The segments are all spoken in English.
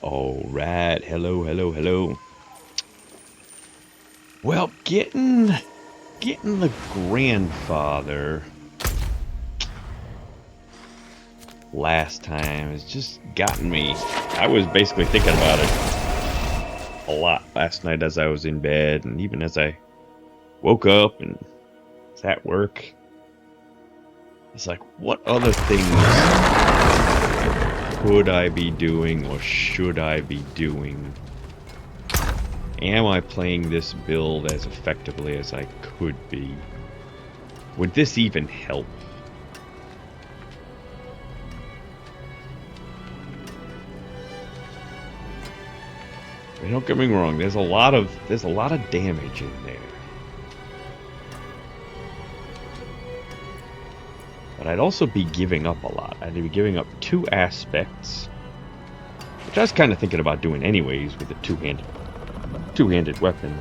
Alright, hello. Well, getting the grandfather last time has just gotten me. I was basically thinking about it a lot last night as I was in bed, and even as I woke up and was at work. It's like, what other things could I be doing or should I be doing? Am I playing this build as effectively as I could be? Would this even help? And don't get me wrong, there's a lot of damage in there. But I'd also be giving up a lot. I'd be giving up 2 aspects, which I was kind of thinking about doing anyways with a two-handed weapon.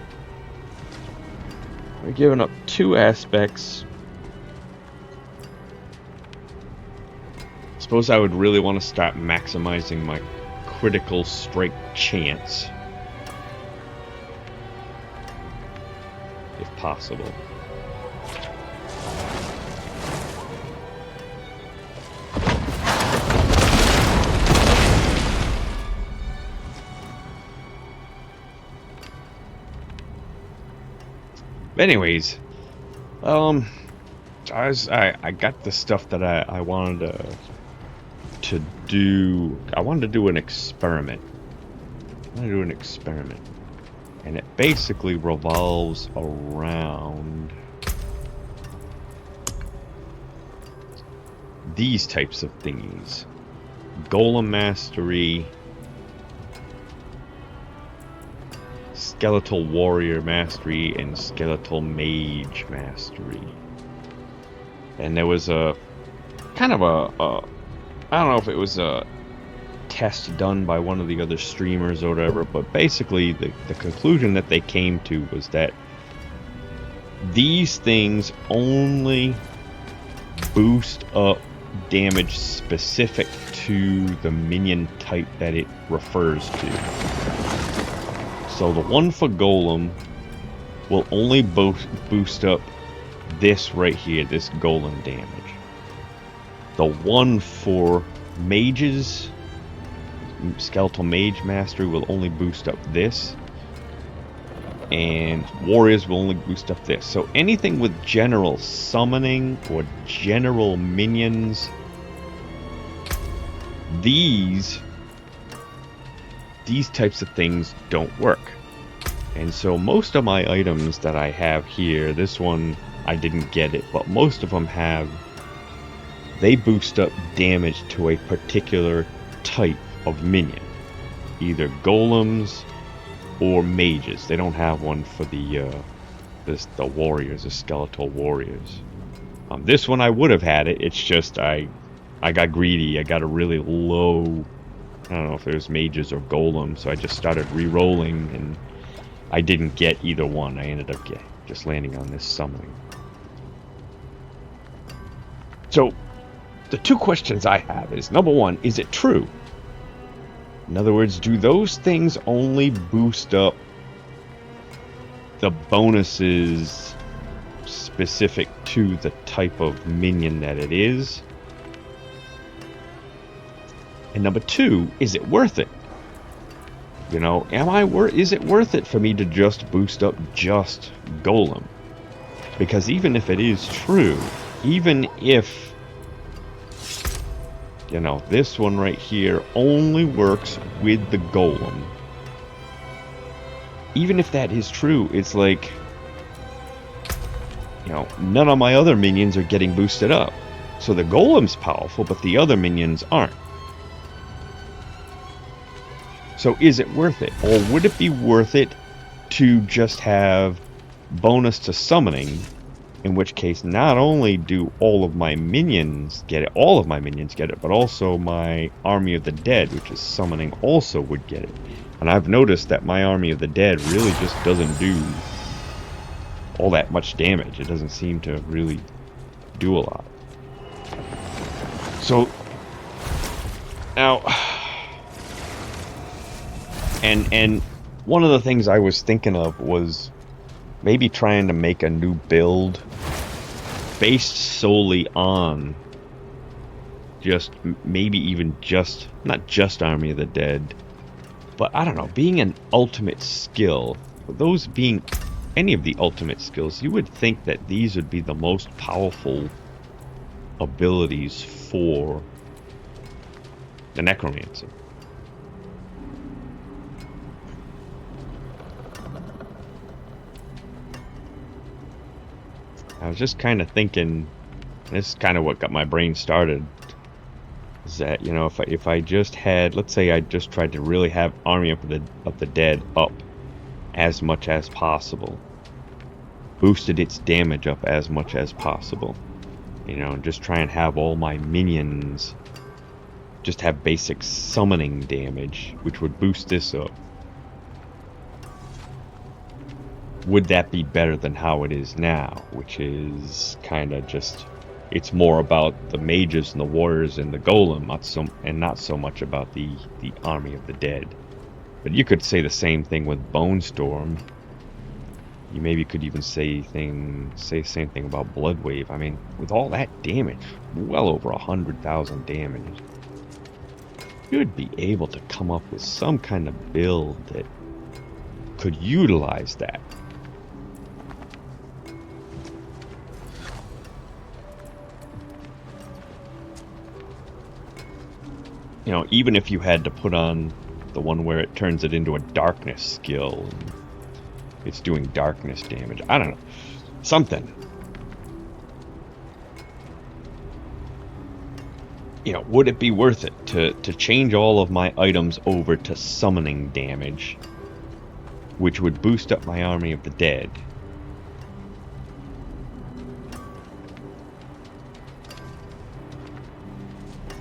We're giving up 2 aspects. I suppose I would really want to start maximizing my critical strike chance, if possible. Anyways, I got the stuff that I wanted to do. I wanted to do an experiment. And it basically revolves around these types of thingies: Golem Mastery, Skeletal Warrior Mastery, and Skeletal Mage Mastery. And there was a kind of a I don't know if it was a test done by one of the other streamers or whatever, but basically the conclusion that they came to was that these things only boost up damage specific to the minion type that it refers to. So the one for Golem will only boost up this right here, this Golem damage. The one for Mages, Skeletal Mage Mastery, will only boost up this. And Warriors will only boost up this. So anything with general summoning or general minions, these types of things don't work. And so most of my items that I have here, this one I didn't get it, but most of them they boost up damage to a particular type of minion, either golems or mages. They don't have one for the warriors, the skeletal warriors. This one I would have had it. It's just I got greedy. I got a really low, I don't know if it was mages or golems, so I just started re-rolling, and I didn't get either one. I ended up just landing on this summoning. So, the 2 questions I have is, number 1, is it true? In other words, do those things only boost up the bonuses specific to the type of minion that it is? And number 2, is it worth it? You know, is it worth it for me to just boost up just Golem? Because even if it is true, even if, you know, this one right here only works with the Golem, even if that is true, it's like, you know, none of my other minions are getting boosted up. So the Golem's powerful, but the other minions aren't. So is it worth it? Or would it be worth it to just have bonus to summoning, in which case not only do all of my minions get it, but also my Army of the Dead, which is summoning, also would get it. And I've noticed that my Army of the Dead really just doesn't do all that much damage. It doesn't seem to really do a lot. So now And one of the things I was thinking of was maybe trying to make a new build based solely on just, maybe even just, not just Army of the Dead, but I don't know, being an ultimate skill, those being any of the ultimate skills, you would think that these would be the most powerful abilities for the Necromancer. I was just kind of thinking, this is kind of what got my brain started, is that, you know, if I just had, let's say I just tried to really have Army of the Dead up as much as possible, boosted its damage up as much as possible, you know, and just try and have all my minions just have basic summoning damage, which would boost this up. Would that be better than how it is now, which is kind of just, it's more about the mages and the warriors and the golem, not so much about the Army of the Dead. But you could say the same thing with Bone Storm. You maybe could even say the same thing about Blood Wave. I mean, with all that damage, well over 100,000 damage, you'd be able to come up with some kind of build that could utilize that. You know, even if you had to put on the one where it turns it into a darkness skill, and it's doing darkness damage. I don't know. Something. You know, would it be worth it to change all of my items over to summoning damage, which would boost up my Army of the Dead?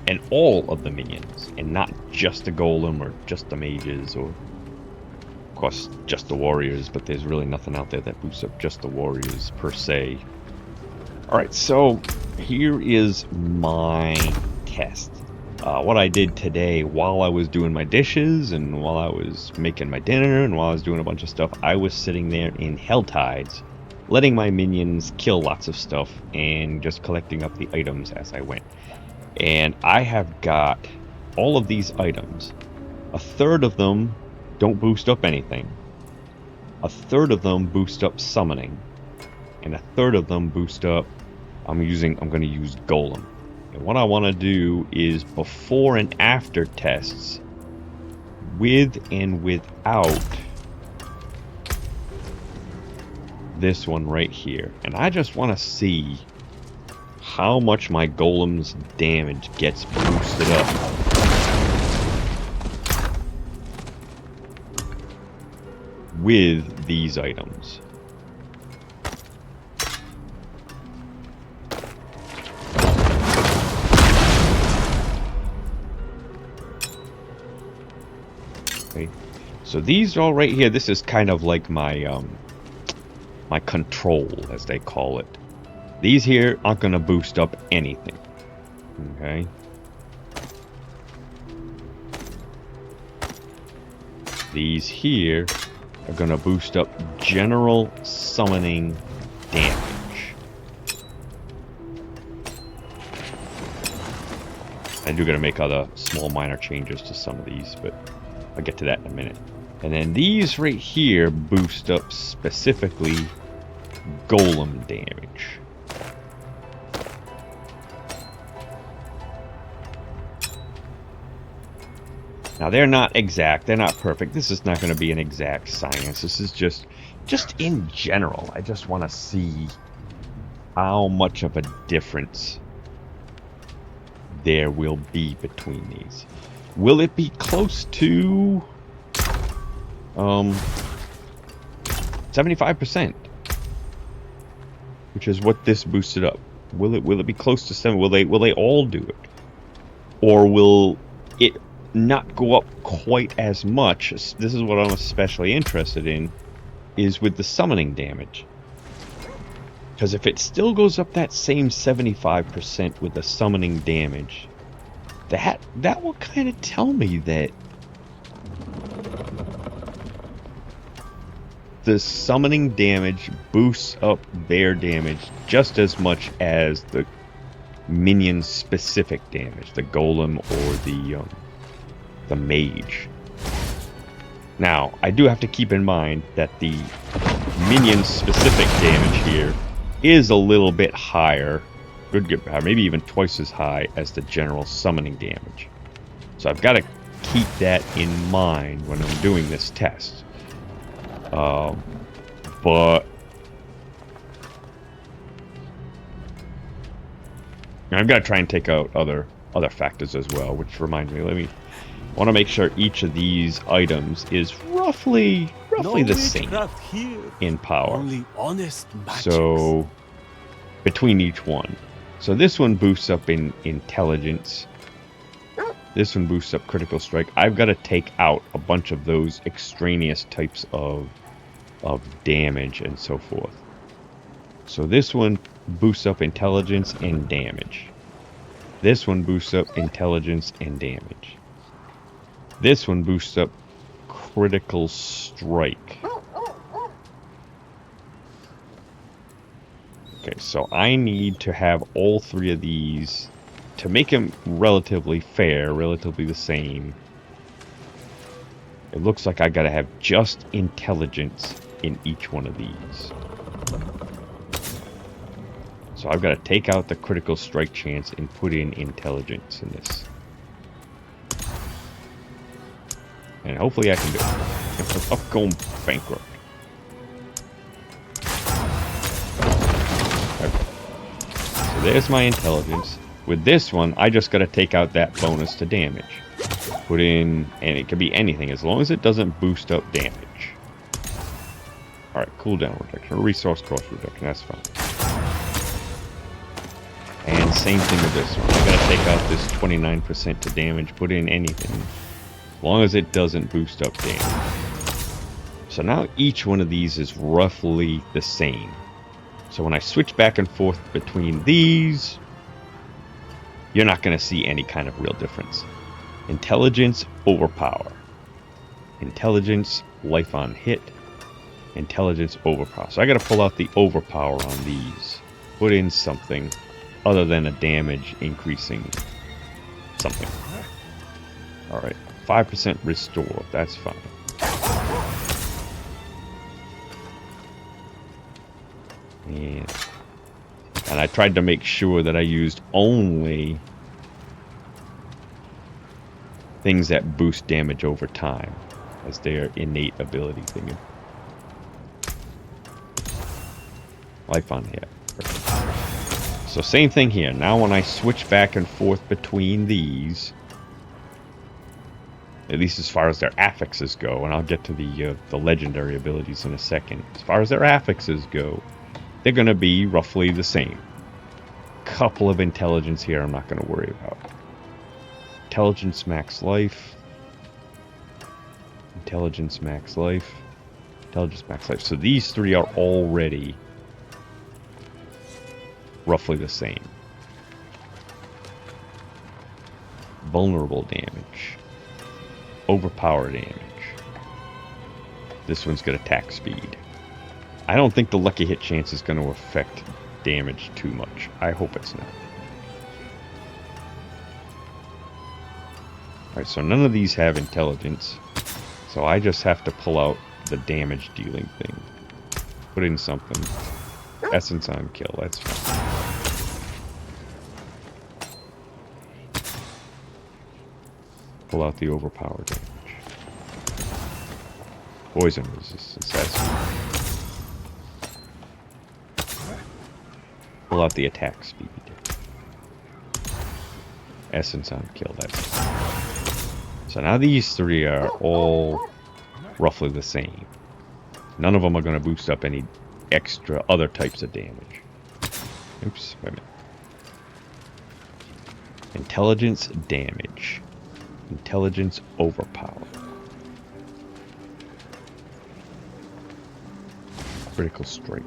And all of the minions, and not just the golem or just the mages, or of course just the warriors, but there's really nothing out there that boosts up just the warriors per se. Alright, so here is my test. What I did today while I was doing my dishes, and while I was making my dinner, and while I was doing a bunch of stuff, I was sitting there in Helltides, letting my minions kill lots of stuff, and just collecting up the items as I went. And I have got all of these items. A third of them don't boost up anything. A third of them boost up summoning. And a third of them boost up, I'm going to use Golem. And what I want to do is before and after tests with and without this one right here. And I just want to see how much my golem's damage gets boosted up with these items. Okay, so these all right here, this is kind of like my my control, as they call it. These here aren't going to boost up anything. Okay. These here are going to boost up general summoning damage. I do got to make other small minor changes to some of these, but I'll get to that in a minute. And then these right here boost up specifically golem damage. Now, they're not exact, they're not perfect. This is not going to be an exact science. This is just in general. I just want to see how much of a difference there will be between these. Will it be close to 75%? Which is what this boosted up. Will it be close to 7? Will they all do it? Or will it not go up quite as much? This is what I'm especially interested in, is with the summoning damage. Because if it still goes up that same 75% with the summoning damage, that will kind of tell me that the summoning damage boosts up their damage just as much as the minion specific damage, the golem or the mage. Now, I do have to keep in mind that the minion specific damage here is a little bit higher, maybe even twice as high as the general summoning damage. So I've got to keep that in mind when I'm doing this test. But I've got to try and take out other factors as well, which reminds me, I want to make sure each of these items is roughly the same in power. Only honest magics. So between each one. So this one boosts up in intelligence. This one boosts up critical strike. I've got to take out a bunch of those extraneous types of damage and so forth. So this one boosts up intelligence and damage. This one boosts up intelligence and damage. This one boosts up critical strike. Okay, so I need to have all three of these to make them relatively fair, relatively the same. It looks like I gotta have just intelligence in each one of these. So I've got to take out the critical strike chance and put in intelligence in this. And hopefully I can do it. I'm going bankrupt. Okay. So there's my intelligence. With this one, I just got to take out that bonus to damage. Put in, and it could be anything as long as it doesn't boost up damage. Alright, cooldown reduction, or resource cost reduction, that's fine. And same thing with this one. I gotta take out this 29% to damage, put in anything, as long as it doesn't boost up damage. So now each one of these is roughly the same. So when I switch back and forth between these, you're not gonna see any kind of real difference. Intelligence, overpower. Intelligence, life on hit. Intelligence, overpower. So I gotta pull out the overpower on these. Put in something other than a damage increasing something. Alright, 5% restore, that's fine. And I tried to make sure that I used only things that boost damage over time as their innate ability thing. Life on hit. Perfect. So same thing here. Now when I switch back and forth between these, at least as far as their affixes go, and I'll get to the legendary abilities in a second. As far as their affixes go, they're going to be roughly the same. Couple of intelligence here I'm not going to worry about. Intelligence max life. Intelligence max life. Intelligence max life. So these three are already roughly the same. Vulnerable damage. Overpower damage. This one's got attack speed. I don't think the lucky hit chance is going to affect damage too much. I hope it's not. Alright, so none of these have intelligence. So I just have to pull out the damage dealing thing. Put in something. Essence on kill, that's fine. Pull out the overpower damage. Poison resistance, that's fine. Pull out the attack speed. Essence on kill, that's fine. So now these three are all roughly the same. None of them are going to boost up any extra other types of damage. Oops, wait a minute. Intelligence damage. Intelligence overpower. Critical strike.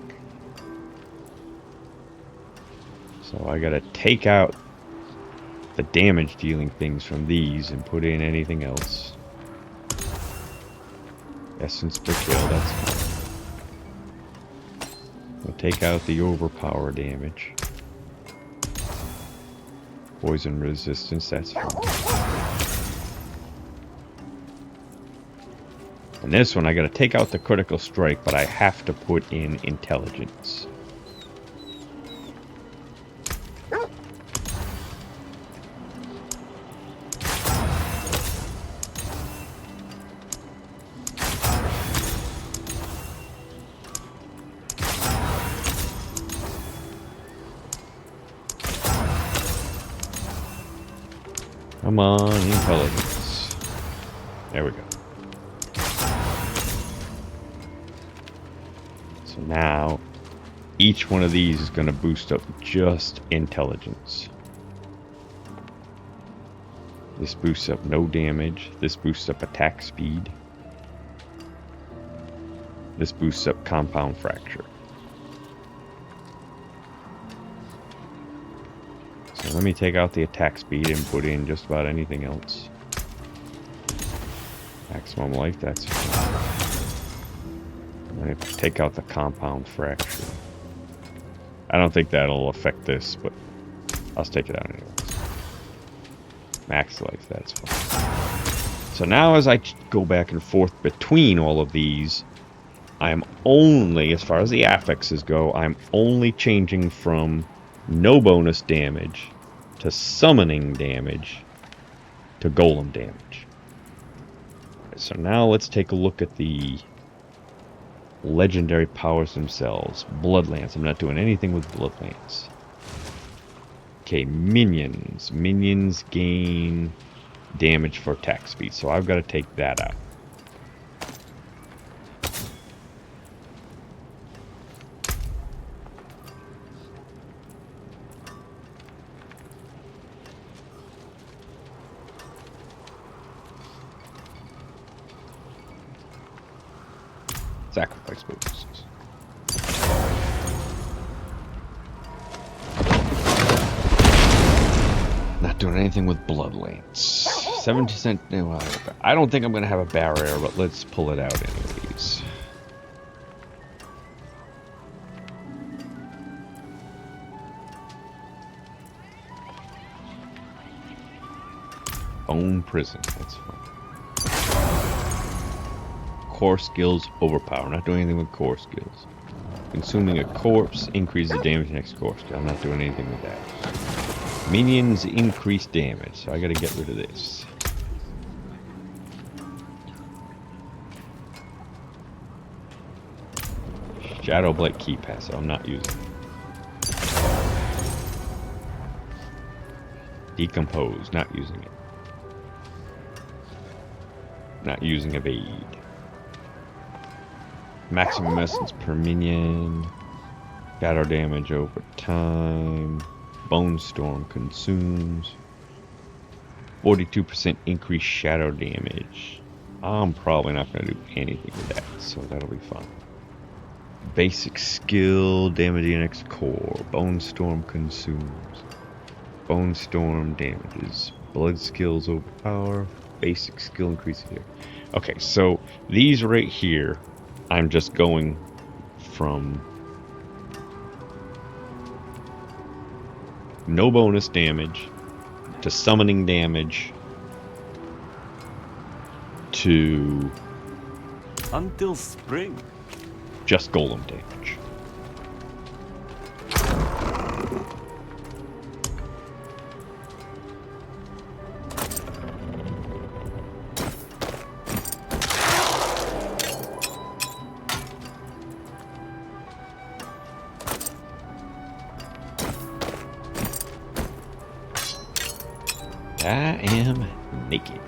So I gotta take out the damage dealing things from these and put in anything else. Essence per kill, that's fine. We'll take out the overpower damage. Poison resistance, that's fine. And this one, I gotta take out the critical strike, but I have to put in intelligence. Come on, intelligence. There we go. So now, each one of these is going to boost up just intelligence. This boosts up no damage. This boosts up attack speed. This boosts up compound fracture. So let me take out the attack speed and put in just about anything else. Maximum life, that's fine. Let me take out the compound fracture. I don't think that'll affect this, but I'll take it out anyways. Max life, that's fine. So now as I go back and forth between all of these, I'm only, as far as the affixes go, I'm only changing from no bonus damage to summoning damage to golem damage. So now let's take a look at the legendary powers themselves. Bloodlance. I'm not doing anything with Bloodlance. Okay, minions. Minions gain damage for attack speed, so I've got to take that out. Sacrifice bonuses. Not doing anything with Bloodlance. 70%. I don't think I'm going to have a barrier, but let's pull it out anyways. Bone Prison. That's fine. Core skills overpower. Not doing anything with core skills. Consuming a corpse increases the damage next core skill. I'm not doing anything with that. Minions increase damage, so I gotta get rid of this. Shadow Blight key pass, so I'm not using it. Decompose, not using it. Not using evade. Maximum essence per minion. Shadow damage over time. Bone Storm consumes. 42% increased shadow damage. I'm probably not going to do anything with that, so that'll be fun. Basic skill, damaging next core. Bone Storm consumes. Bone Storm damages. Blood skills overpower. Basic skill increases here. Okay, so these right here, I'm just going from no bonus damage to summoning damage to until spring. Just golem damage. I am naked.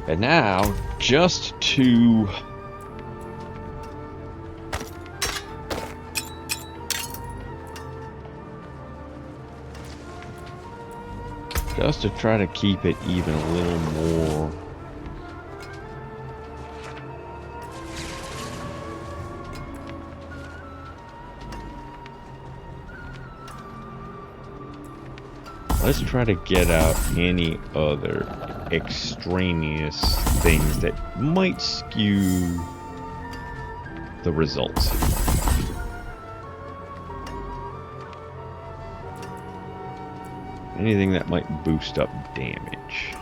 And now, just to try to keep it even a little more let's try to get out any other extraneous things that might skew the results. Anything that might boost up damage.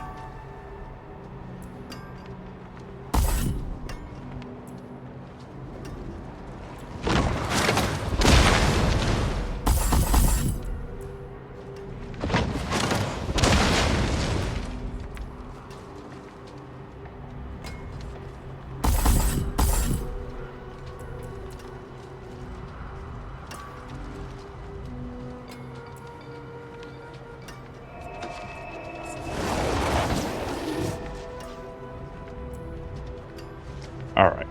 Alright.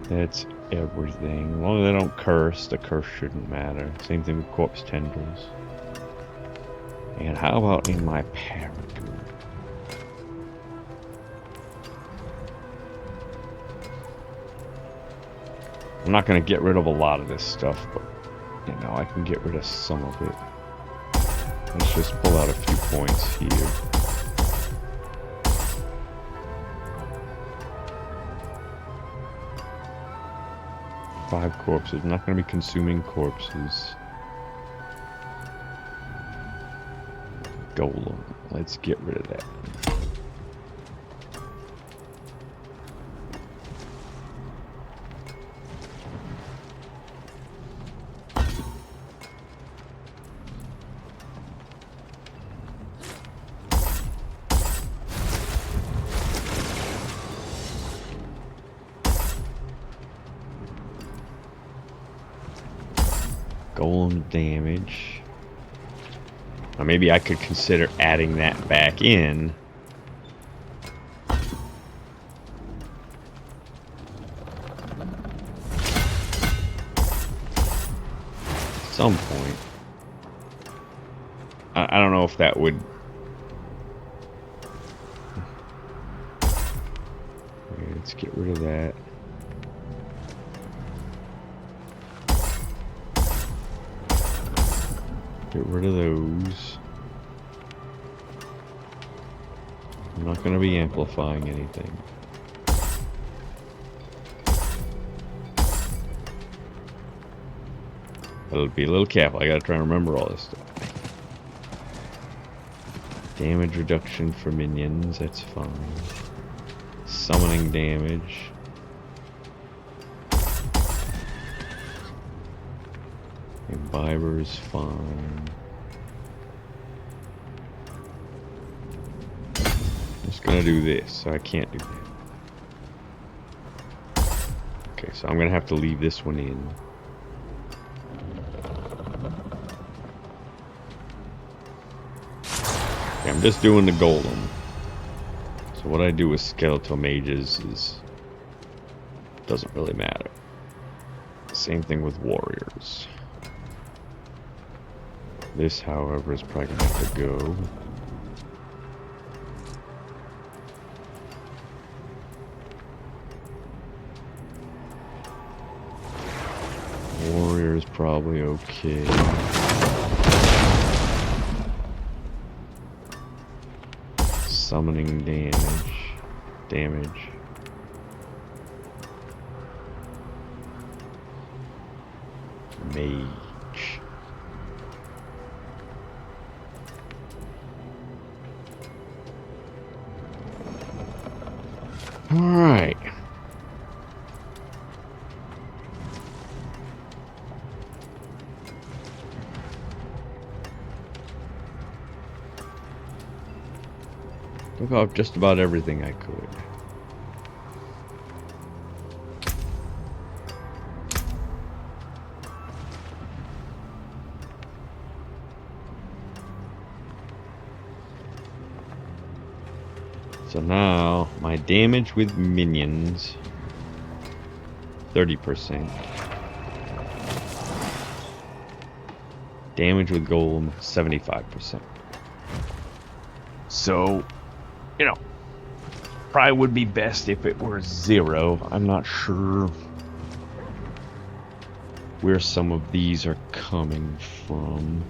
That's everything. As long as they don't curse, the curse shouldn't matter. Same thing with corpse tendrils. And how about in my paragon? I'm not going to get rid of a lot of this stuff, but, you know, I can get rid of some of it. Let's just pull out a few points here. Five corpses. I'm not going to be consuming corpses. Golem. Let's get rid of that. Golem damage. Now maybe I could consider adding that back in. At some point. I don't know if that would... Okay, let's get rid of that. Get rid of those. I'm not going to be amplifying anything. I'll be a little careful. I got to try and remember all this stuff. Damage reduction for minions. That's fine. Summoning damage. Imbiber's fine. I'm just gonna do this, so I can't do that. Okay, so I'm gonna have to leave this one in. Okay, I'm just doing the golem. So what I do with skeletal mages is doesn't really matter. Same thing with warriors. This, however, is probably going to have to go. Warrior is probably okay. Summoning damage. Mage. Alright. Took off just about everything I could. So now, my damage with minions, 30%. Damage with golem, 75%. So, you know, probably would be best if it were 0. I'm not sure where some of these are coming from.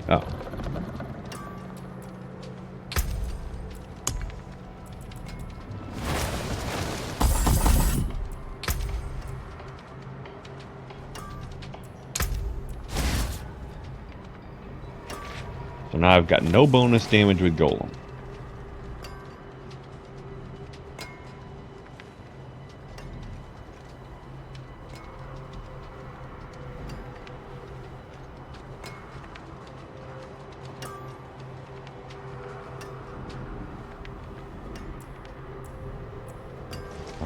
Oh. So now I've got no bonus damage with Golem.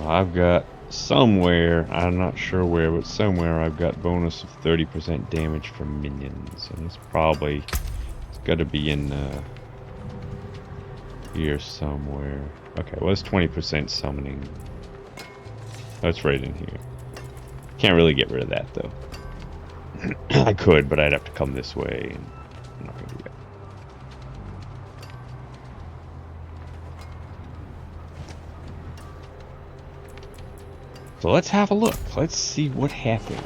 I've got somewhere, I'm not sure where, but somewhere I've got bonus of 30% damage from minions. And it's probably, it's got to be in here somewhere. Okay, well it's 20% summoning. That's right in here. Can't really get rid of that though. I could, but I'd have to come this way. And I'm not going to do that. So let's have a look. Let's see what happens.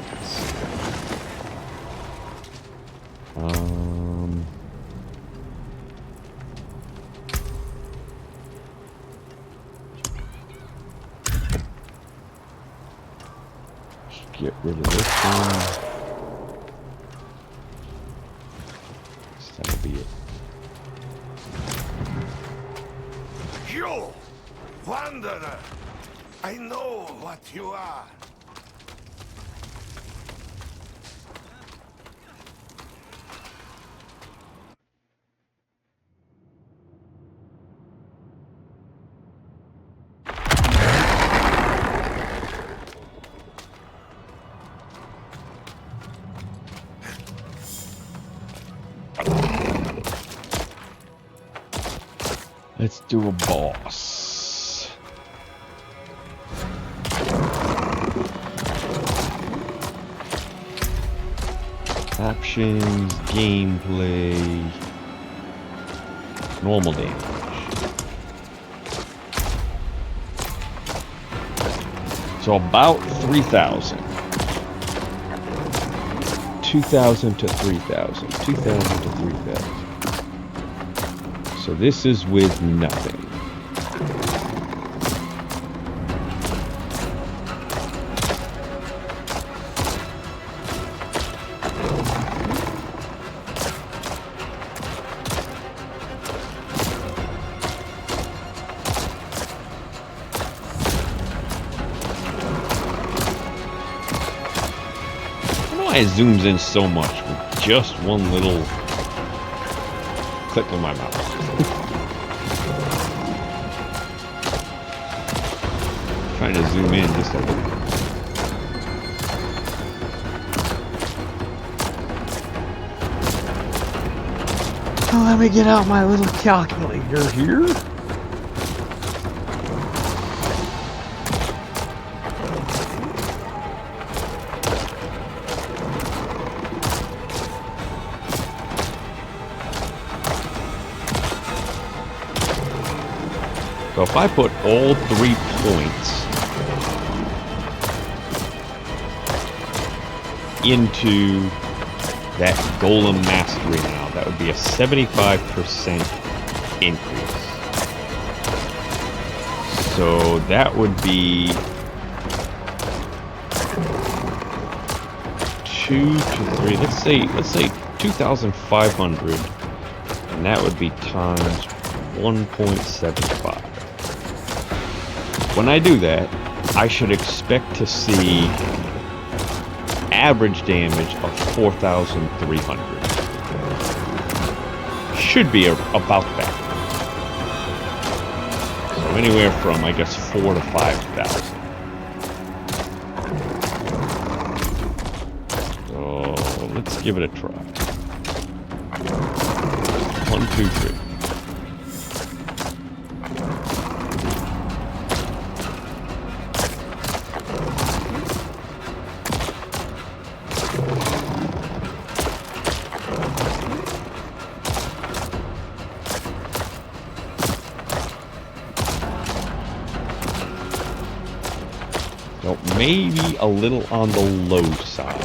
Get rid of this one. So that'll be it. You, wanderer! I know what you are. Let's do a boss. Options, gameplay, normal damage. So about 3,000. 2,000 to 3,000. 2,000 to 3,000. So this is with nothing. I don't know why it zooms in so much with just one little click of my mouse. Trying to zoom in just a little. Oh, let me get out my little calculator here. So if I put all 3 points into that Golem Mastery now, that would be a 75% increase. So that would be 2 to 3. Let's say 2,500, and that would be times 1.75. When I do that, I should expect to see average damage of 4,300. Should be about that. So anywhere from, I guess, 4,000 to 5,000. So let's give it a try. 1, 2, 3. Maybe a little on the low side.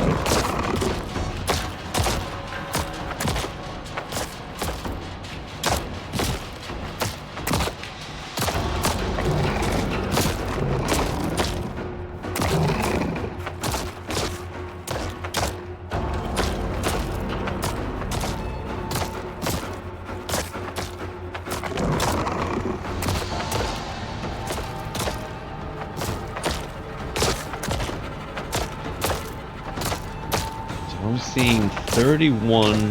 seeing 31 to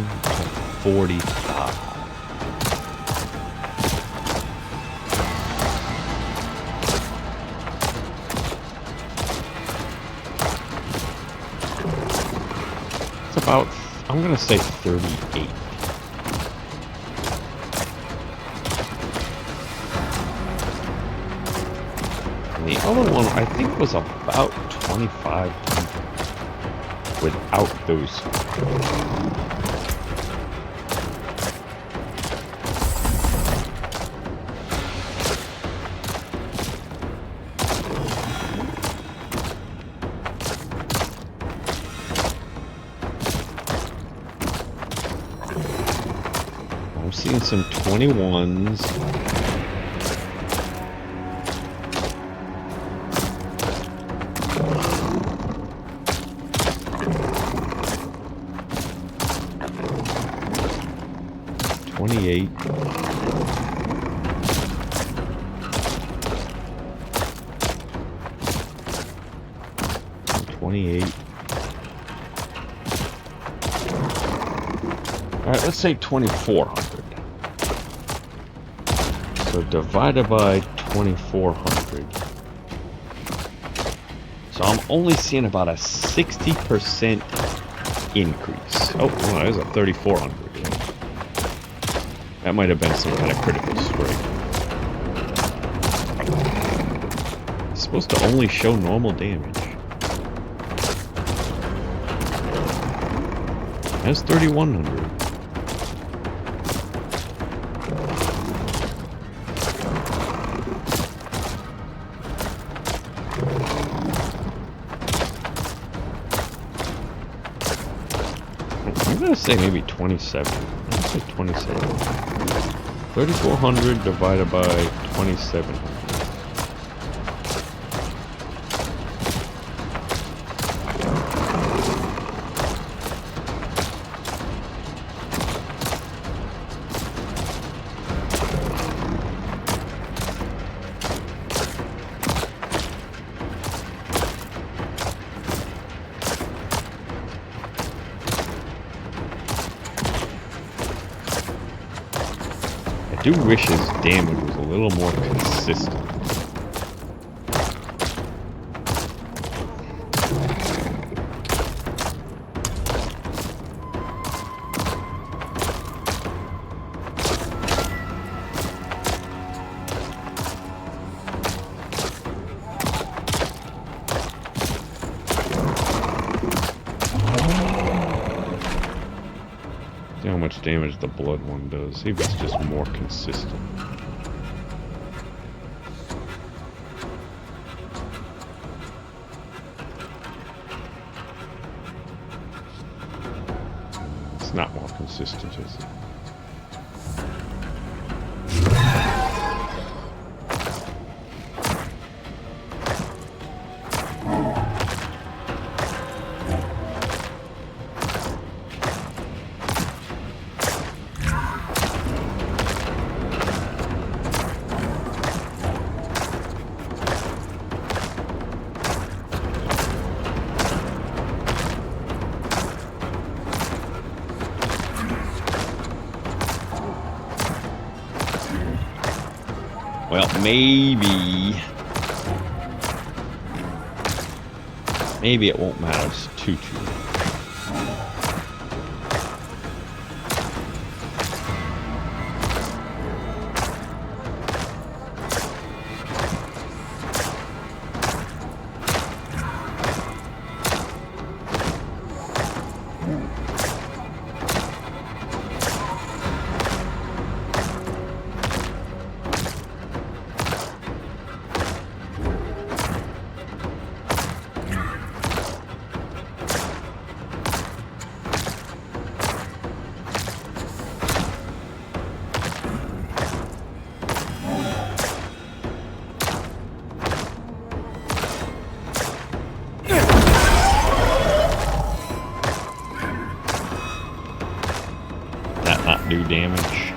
45. It's about, I'm gonna say 38. And the other one, I think, was about 25 without those. I'm seeing some 21s. $28. Alright, let's say 2,400. So divided by 2,400. So I'm only seeing about a 60% increase. Oh, no, there's a 3,400. That might have been some kind of critical strike. It's supposed to only show normal damage. That's 3,100. I'm gonna say maybe 27. Let's say 27. 3,400 divided by 2,700. I do wish his damage was a little more consistent. See how much damage the blood one does. See if it's just more consistent. It's not more consistent, is it? Well, maybe it won't matter too much. Not do damage.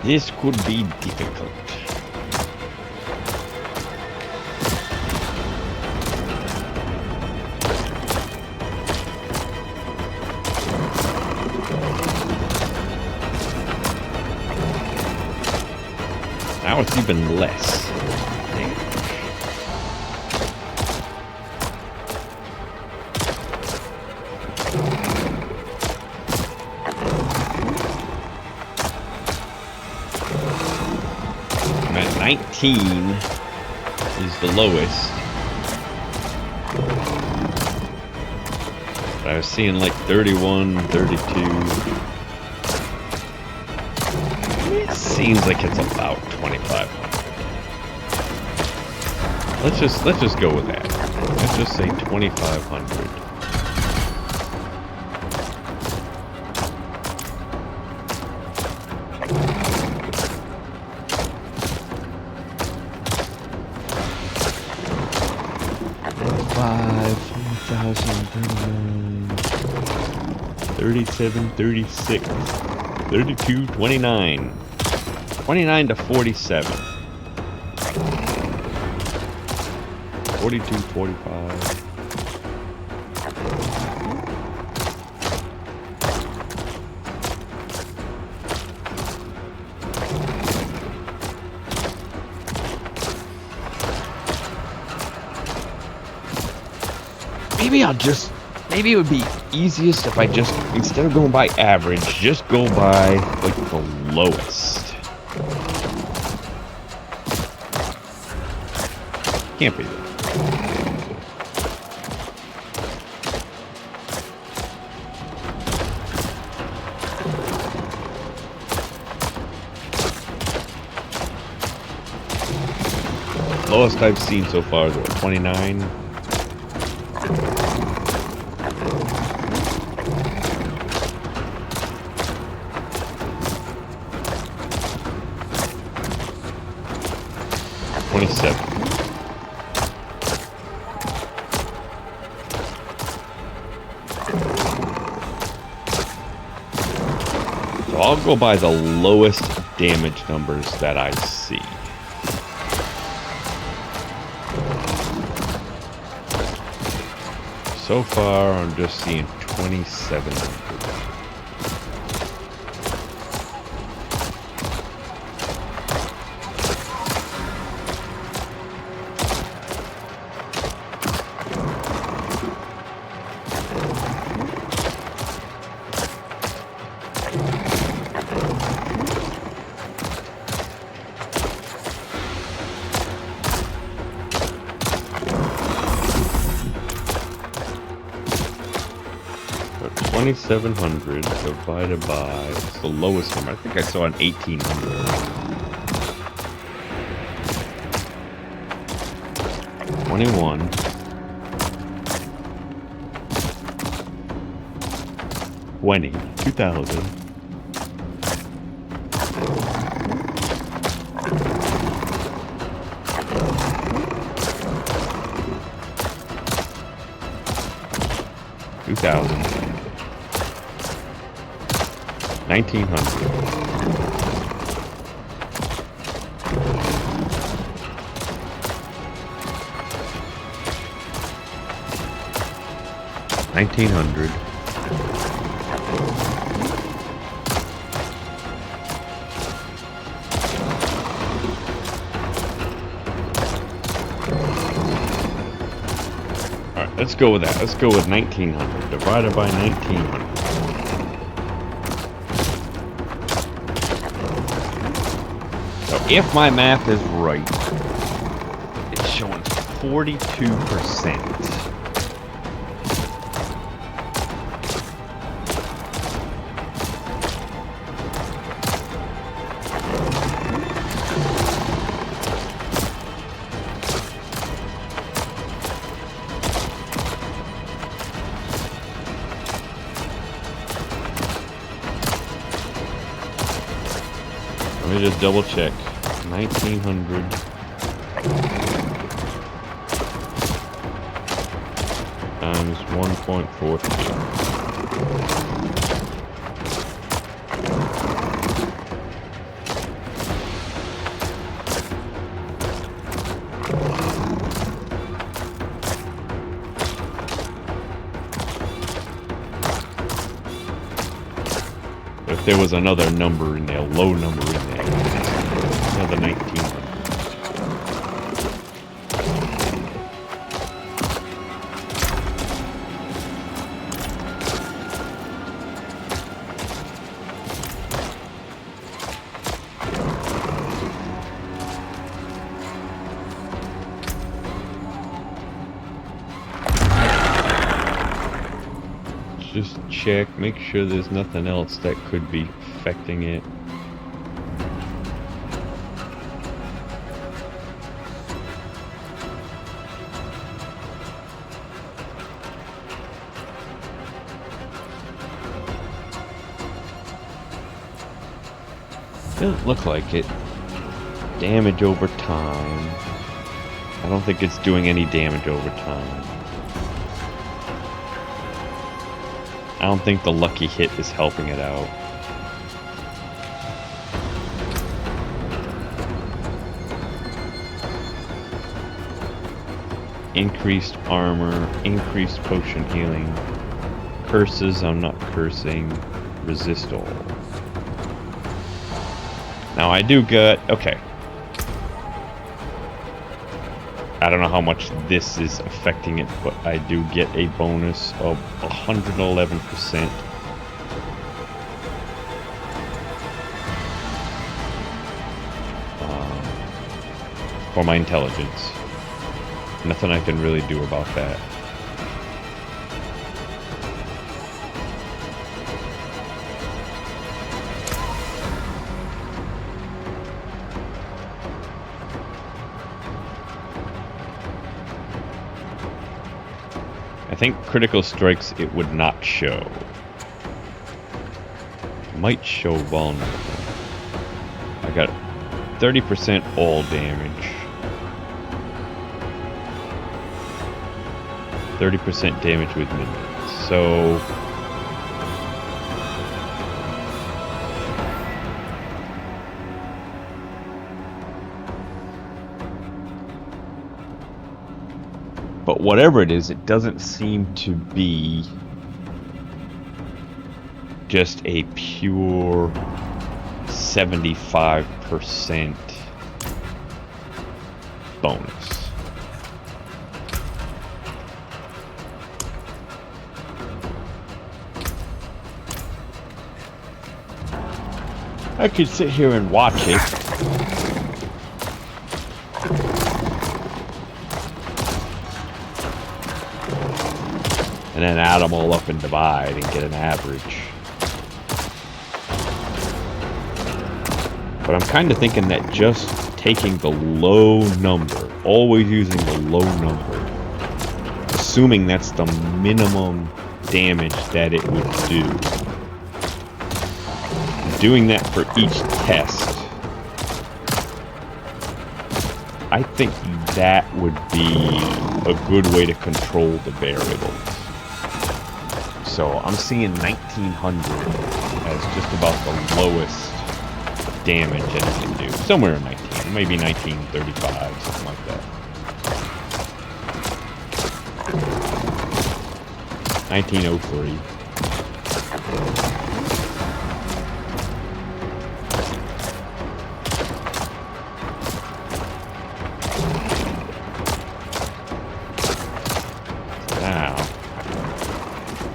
This could be difficult. Now it's even less. I'm at 19 is the lowest. But I was seeing like 31, 32. It seems like it's about 2,500. Let's just go with that. Let's just say 2,500. $5, 4,000, 37, 36, 32, 29. 29 to 47. 42, 45. Maybe it would be easiest if I just, instead of going by average, just go by, like, the lowest. Can't be that. Lowest I've seen so far is what, 29? So I'll go by the lowest damage numbers that I see. So far, I'm just seeing 2,700. So 2,700 divided by, what's the lowest number? I think I saw an 1,800. 21. 20. 2,000. 2,000. 1,900. 1,900. 'Alright, let's go with that. Let's go with 1,900 divided by 1,900. So if my math is right, it's showing 42%. Let me just double check. 1,900 times 1.42. there was another number in there, low number in there. Another 1900. Just check, make sure there's nothing else that could be affecting it. Doesn't look like it. Damage over time. I don't think it's doing any damage over time. I don't think the lucky hit is helping it out. Increased armor, increased potion healing. Curses, I'm not cursing. Resist all. Now I do get, okay. I don't know how much this is affecting it, but I do get a bonus of 111%. For my intelligence. Nothing I can really do about that. I think critical strikes it would not show. It might show vulnerable. I got 30% all damage. 30% damage with minions. So but whatever it is, it doesn't seem to be just a pure 75% bonus. I could sit here and watch it. And then add them all up and divide and get an average. But I'm kind of thinking that just taking the low number, always using the low number, assuming that's the minimum damage that it would do, doing that for each test, I think that would be a good way to control the variables. So I'm seeing 1900 as just about the lowest damage that it can do. Somewhere in 19, maybe 1935, something like that. 1903.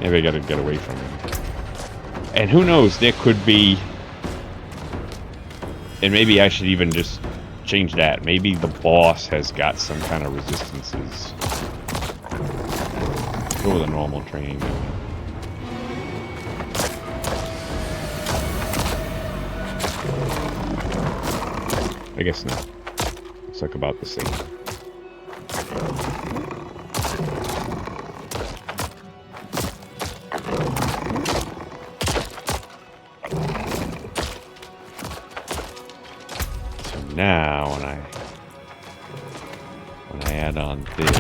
Maybe I gotta get away from him. And who knows, there could be... And maybe I should even just change that. Maybe the boss has got some kind of resistances. Go with a normal training. I guess not. Looks like about the same. Now, when I add on this,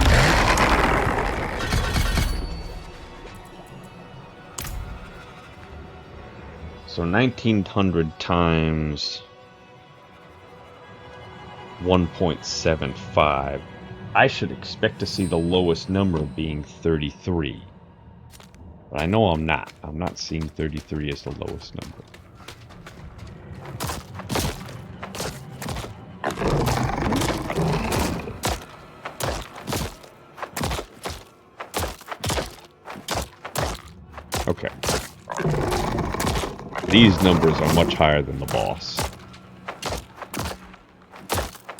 so 1900 times 1.75, I should expect to see the lowest number being 33. But I know I'm not. I'm not seeing 33 as the lowest number. Okay. These numbers are much higher than the boss.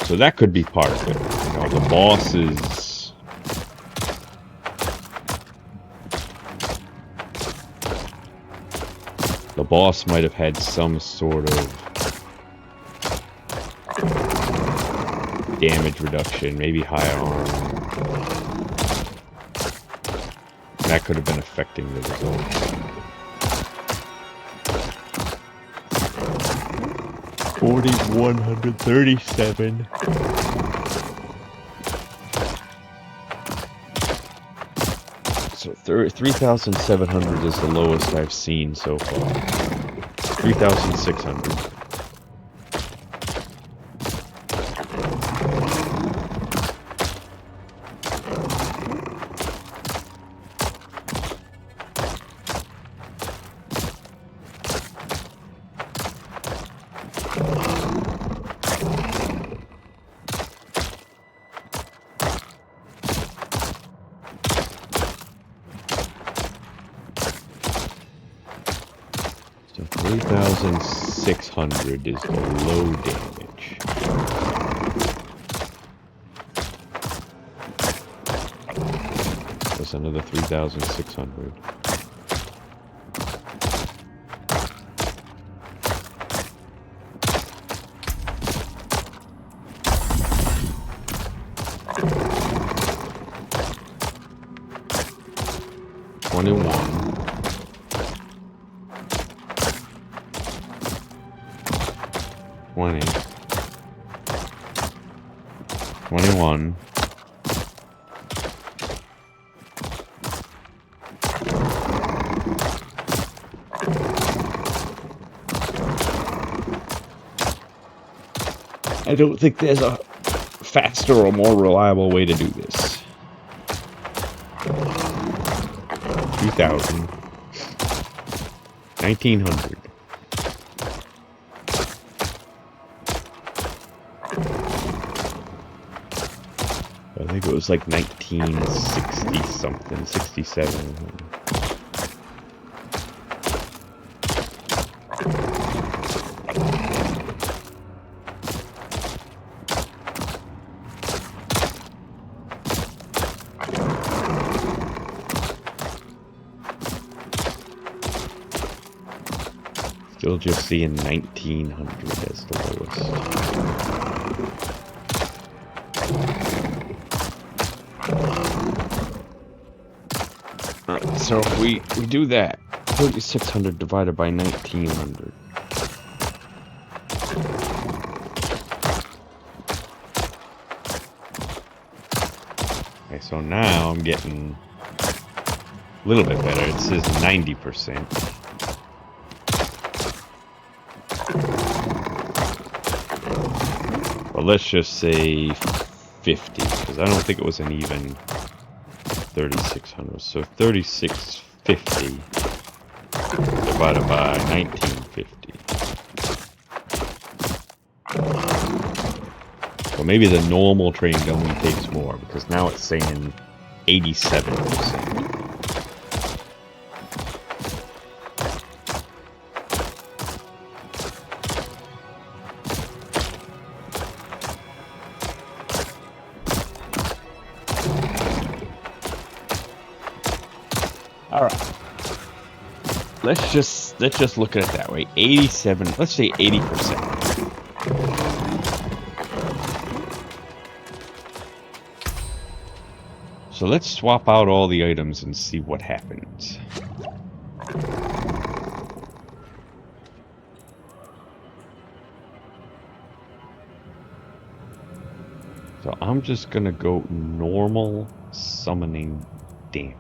So that could be part of it. You know, the boss is... The boss might have had some sort of damage reduction, maybe higher armor. That could have been affecting the result. 4,137. So 3,700 is the lowest I've seen so far. 3,600. So 3,600 is the low damage. That's another 3,600. I don't think there's a faster or more reliable way to do this. 2,000. 1,900. I think it was like 1960 something, 67. Still just seeing 1,900 as the lowest. Alright, so if we do that, 3,600 divided by 1,900. Okay, so now I'm getting a little bit better. It says 90%. Well, let's just say 50, because I don't think it was an even 3,600. So 3,650 divided by 1,950. Well, maybe the normal train only takes more, because now it's saying 87%. Alright. Let's just look at it that way. 87, let's say 80%. So let's swap out all the items and see what happens. So I'm just gonna go normal summoning damage.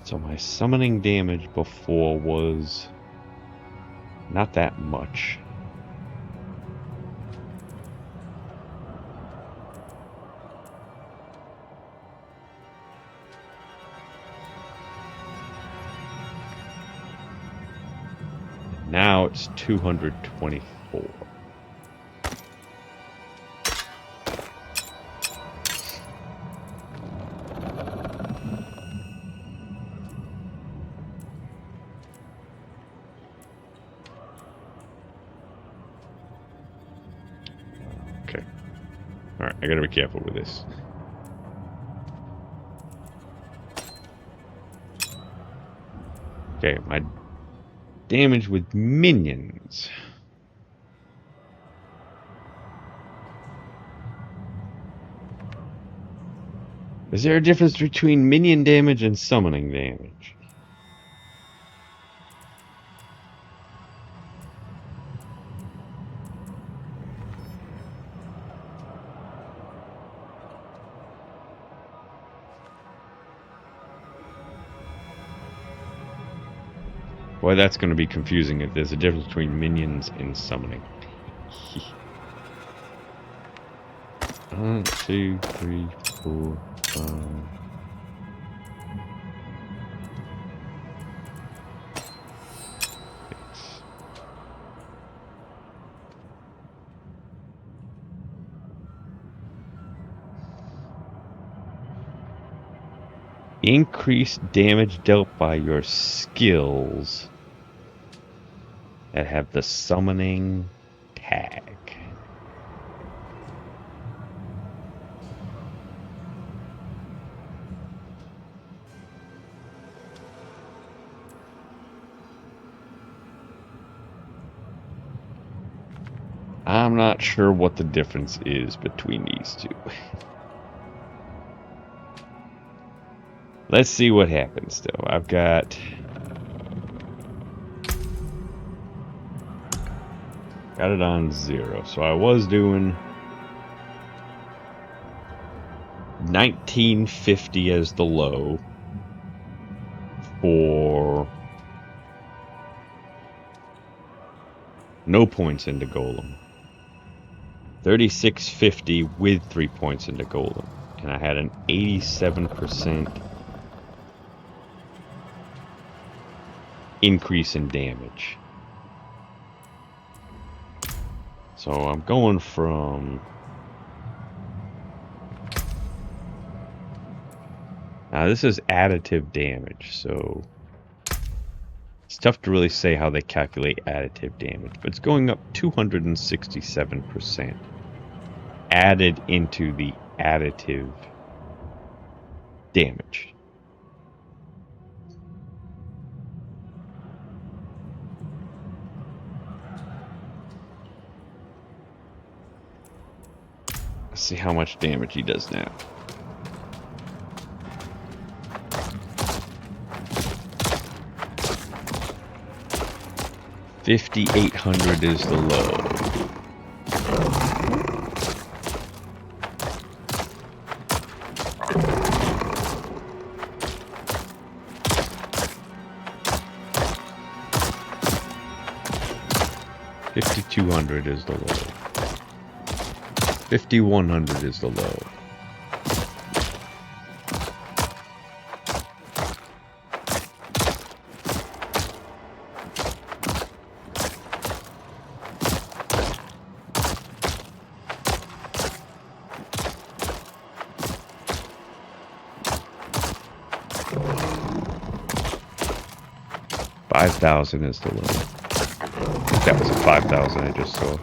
So my summoning damage before was not that much. Now it's 224. Okay. Alright, I gotta be careful with this. Okay, my damage with minions. Is there a difference between minion damage and summoning damage? Boy, that's going to be confusing if there's a difference between minions and summoning. 1, 2, 3, 4, 5. Increase damage dealt by your skills that have the summoning tag. I'm not sure what the difference is between these two. Let's see what happens, though. I've got it on 0. So I was doing 1950 as the low for no points into Golem. 3650 with 3 points into Golem. And I had an 87% increase in damage. So I'm going from... Now this is additive damage, so it's tough to really say how they calculate additive damage, but it's going up 267% added into the additive damage. Let's see how much damage he does now. $5,800 is the low. $5,200 is the low. $5,100 is the low. $5,000 is the low. That was a 5,000 I just saw.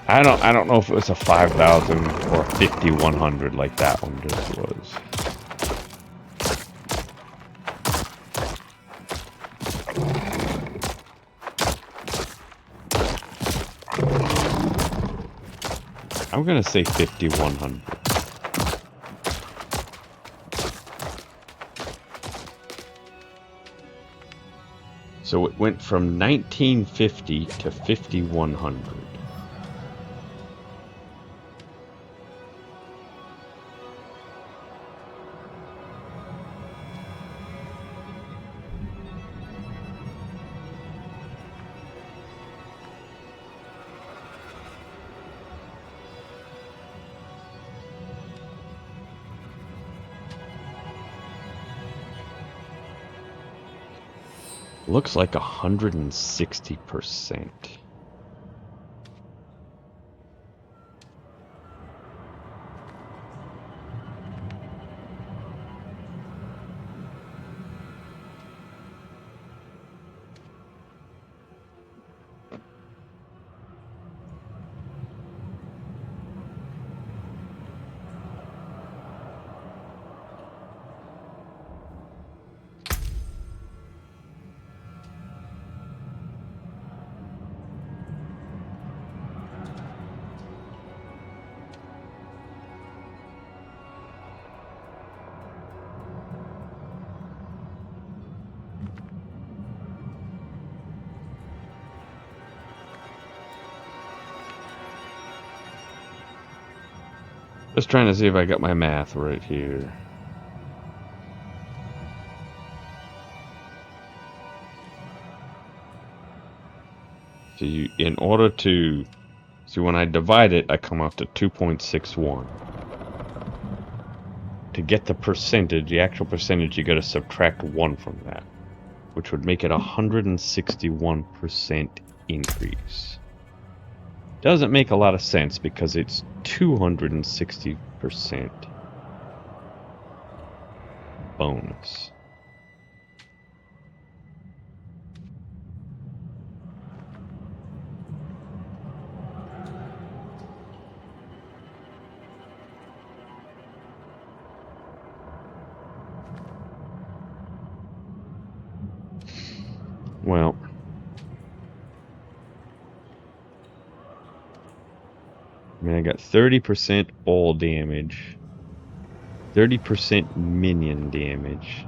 I don't know if it was a 5,000 or 5,100 like that one just was. I'm gonna say 5,100. So it went from 1950 to 5100. Looks like 160%. Just trying to see if I got my math right here. So in order to see, when I divide it, I come out to 2.61. To get the percentage, the actual percentage, you got to subtract 1 from that, which would make it 161% increase. Doesn't make a lot of sense because it's 260% bonus. Well, I mean, I got 30% all damage, 30% minion damage,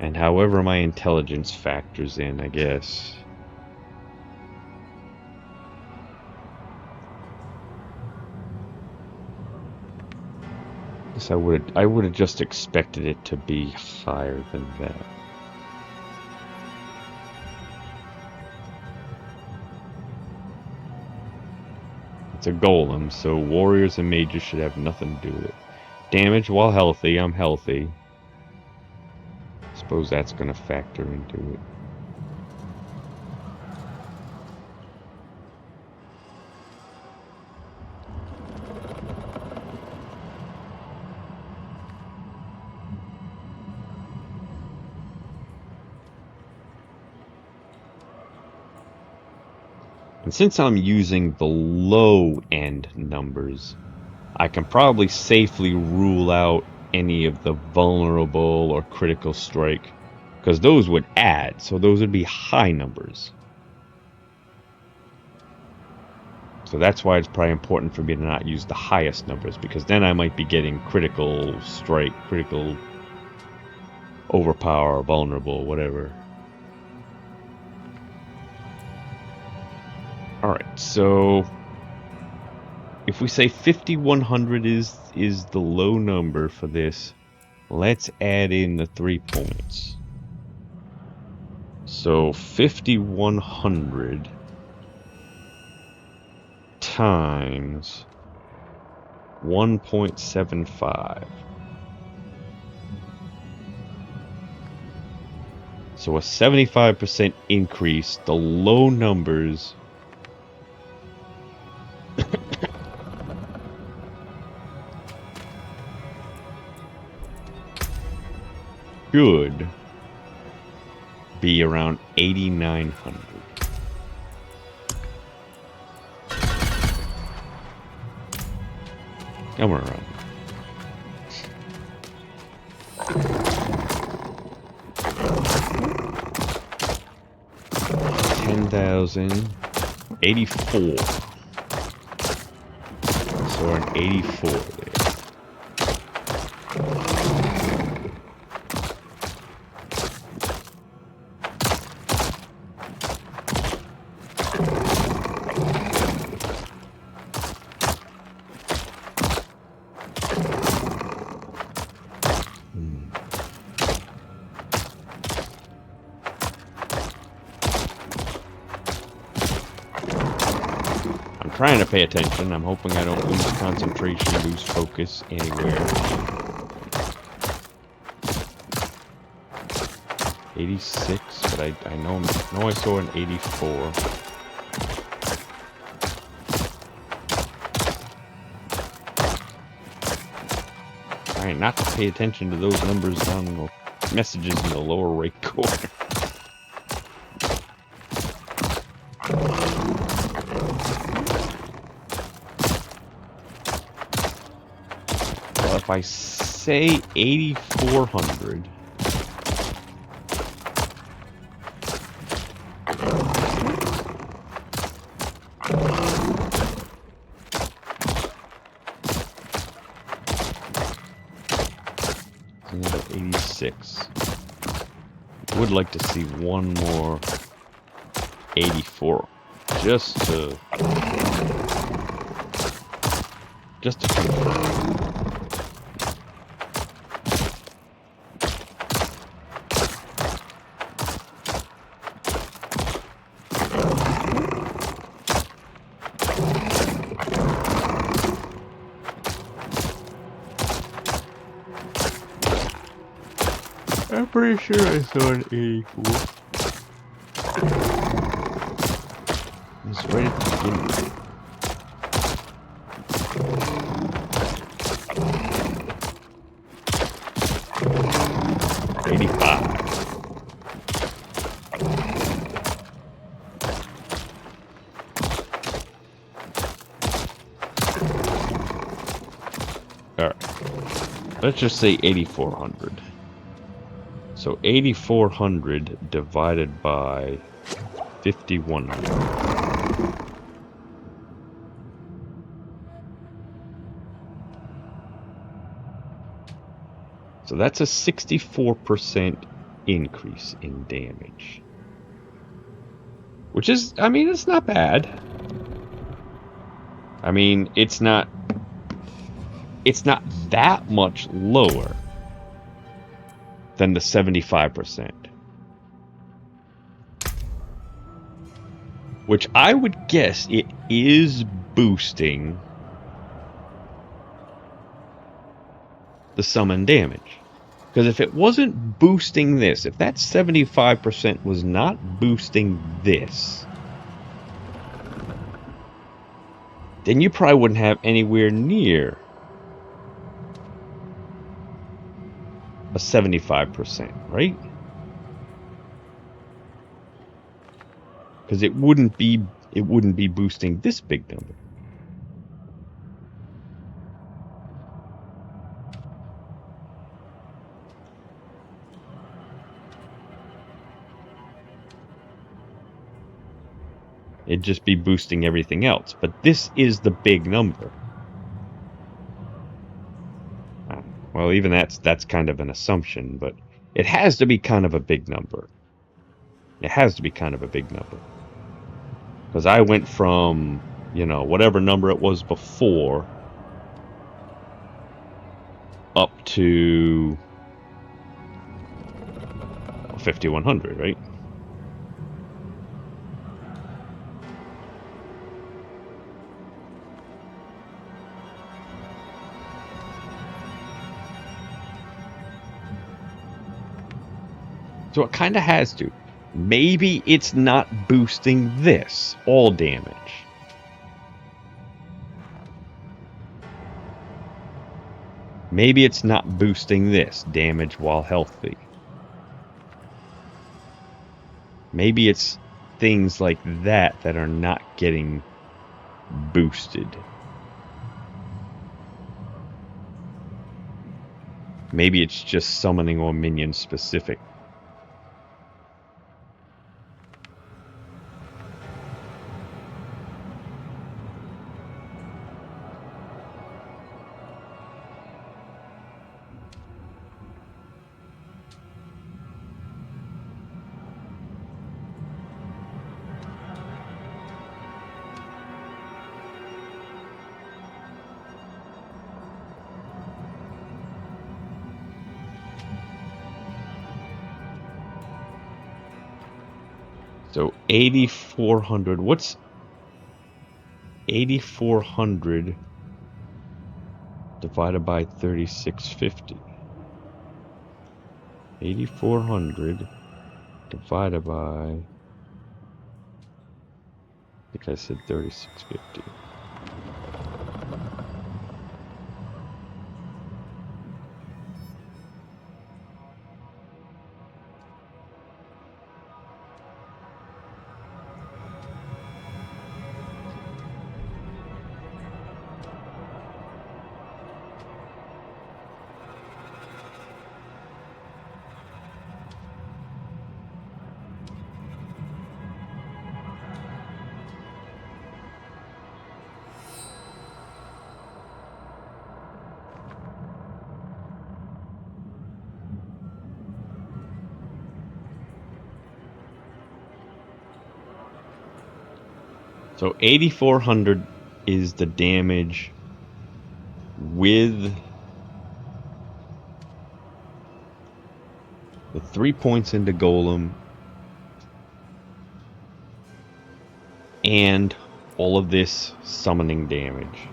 and however my intelligence factors in, I guess. I would have just expected it to be higher than that. It's a golem, so warriors and mages should have nothing to do with it. Damage while healthy, I'm healthy. Suppose that's gonna factor into it. And since I'm using the low-end numbers, I can probably safely rule out any of the vulnerable or critical strike, because those would add, so those would be high numbers. So that's why it's probably important for me to not use the highest numbers, because then I might be getting critical strike, critical overpower, vulnerable, whatever. Alright, so if we say 5100 is the low number for this, let's add in the 3 points. So 5100 times 1.75. So a 75% increase, the low numbers should be around 8,900. Come around. $10,084. So we're at 84 there. trying to pay attention. I'm hoping I don't lose concentration, lose focus anywhere. 86, but I know I saw an 84. Trying not to pay attention to those numbers down in the messages in the lower right corner. Well, if I say 8,400, another 86. I would like to see one more 84, just to confirm. I'm pretty sure I saw an 84. It's right at the beginning. Alright. Let's just say 8,400. So 8,400 divided by 5,100. So that's a 64% increase in damage. Which is, I mean, it's not bad. I mean, it's not that much lower than the 75%. Which I would guess it is boosting the summon damage. Because if it wasn't boosting this, if that 75% was not boosting this, then you probably wouldn't have anywhere near a 75%, right? Because it wouldn't be boosting this big number. It'd just be boosting everything else. But this is the big number. Well, even that's kind of an assumption, but it has to be kind of a big number. It has to be kind of a big number. Because I went from, you know, whatever number it was before up to 5,100, right? So it kind of has to. Maybe it's not boosting this, all damage. Maybe it's not boosting this, damage while healthy. Maybe it's things like that that are not getting boosted. Maybe it's just summoning or minion specific. So 8,400. What's 8,400 divided by 3,650. 8,400 divided by, I think I said 3,650. So 8,400 is the damage with the 3 points into Golem and all of this summoning damage.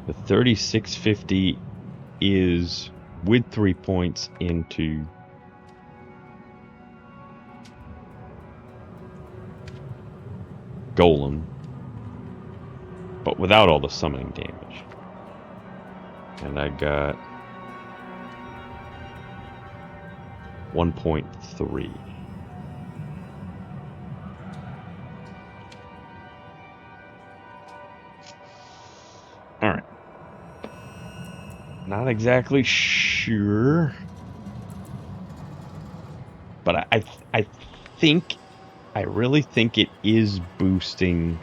The 3,650 is with 3 points into Golem, but without all the summoning damage. And I got 1.3. Alright. Not exactly sure. But I think, I really think it is boosting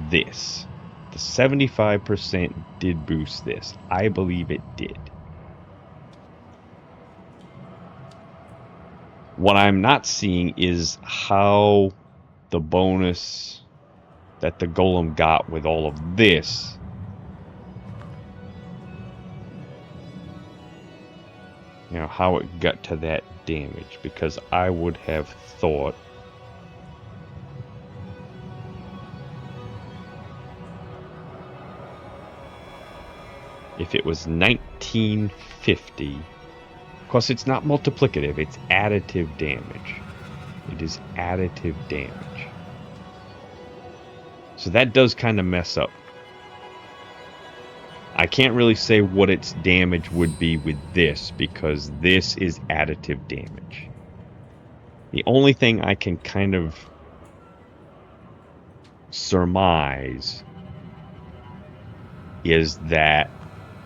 this. The 75% did boost this. I believe it did. What I'm not seeing is how the bonus that the Golem got with all of this how it got to that damage, because I would have thought if it was 1950, of course it's not multiplicative, it's additive damage. It is additive damage. So that does kind of mess up. I can't really say what its damage would be with this, because this is additive damage. The only thing I can kind of surmise is that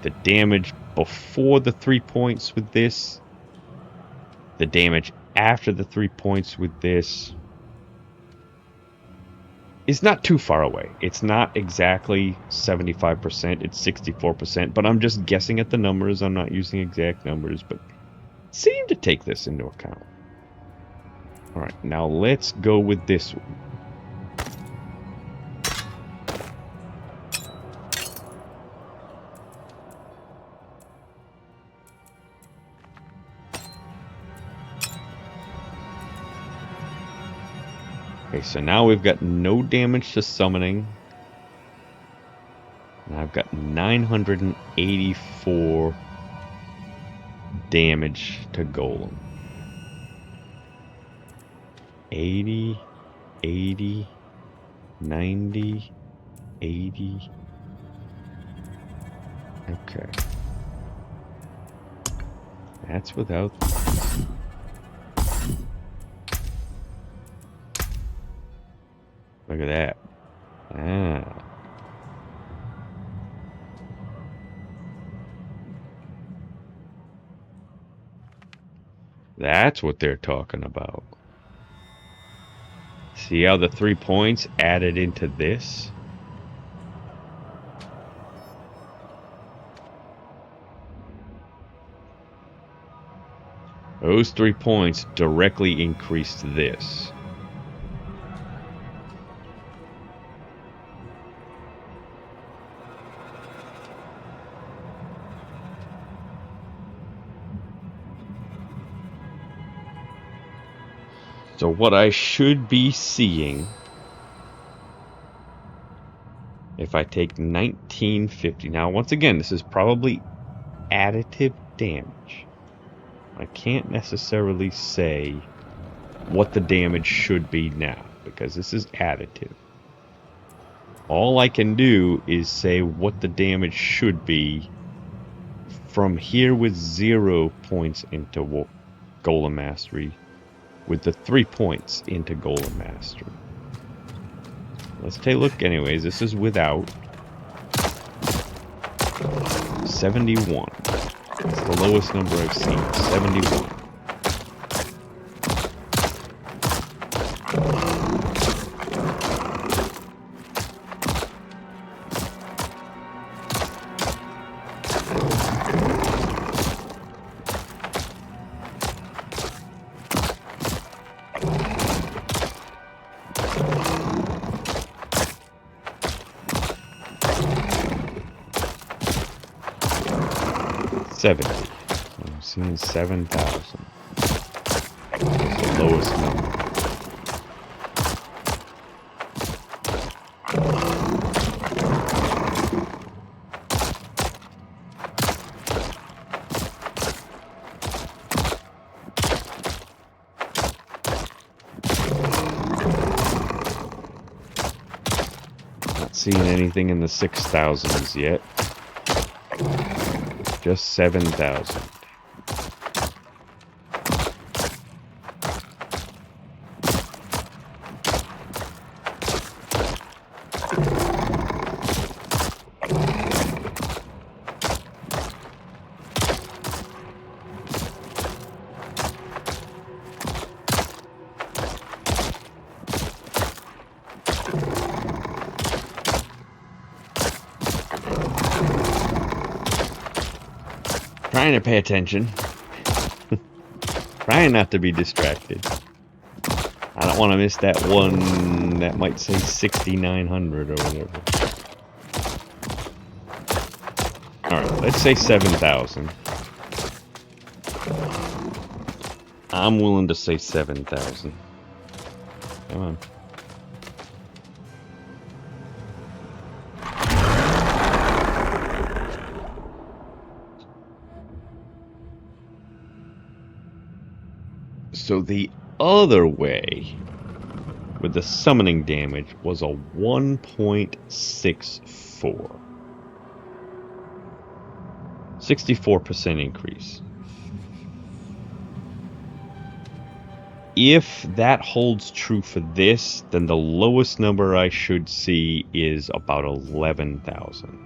the damage before the 3 points with this, the damage after the 3 points with this, is not too far away. It's not exactly 75%, it's 64%, but I'm just guessing at the numbers. I'm not using exact numbers, but seem to take this into account. Alright, now let's go with this one. Okay, so now we've got no damage to summoning. And I've got 984 damage to Golem. 80, 80, 90, 80. Okay. That's without... Look at that. Ah. That's what they're talking about. See how the 3 points added into this? Those 3 points directly increased this. So what I should be seeing if I take 1950. Now, once again, this is probably additive damage. I can't necessarily say what the damage should be now, because this is additive. All I can do is say what the damage should be from here with 0 points into Golem Mastery, with the 3 points into Golem Mastery. Let's take a look anyways. This is without. 71. It's the lowest number I've seen. 71. I'm seeing 7,000. That's the lowest number. Not seeing anything in the 6,000s yet. Just 7,000. Trying to pay attention. Trying not to be distracted. I don't want to miss that one that might say 6,900 or whatever. Alright, let's say 7,000. I'm willing to say 7,000. Come on. So the other way with the summoning damage was a 1.64. 64% increase. If that holds true for this, then the lowest number I should see is about 11,000.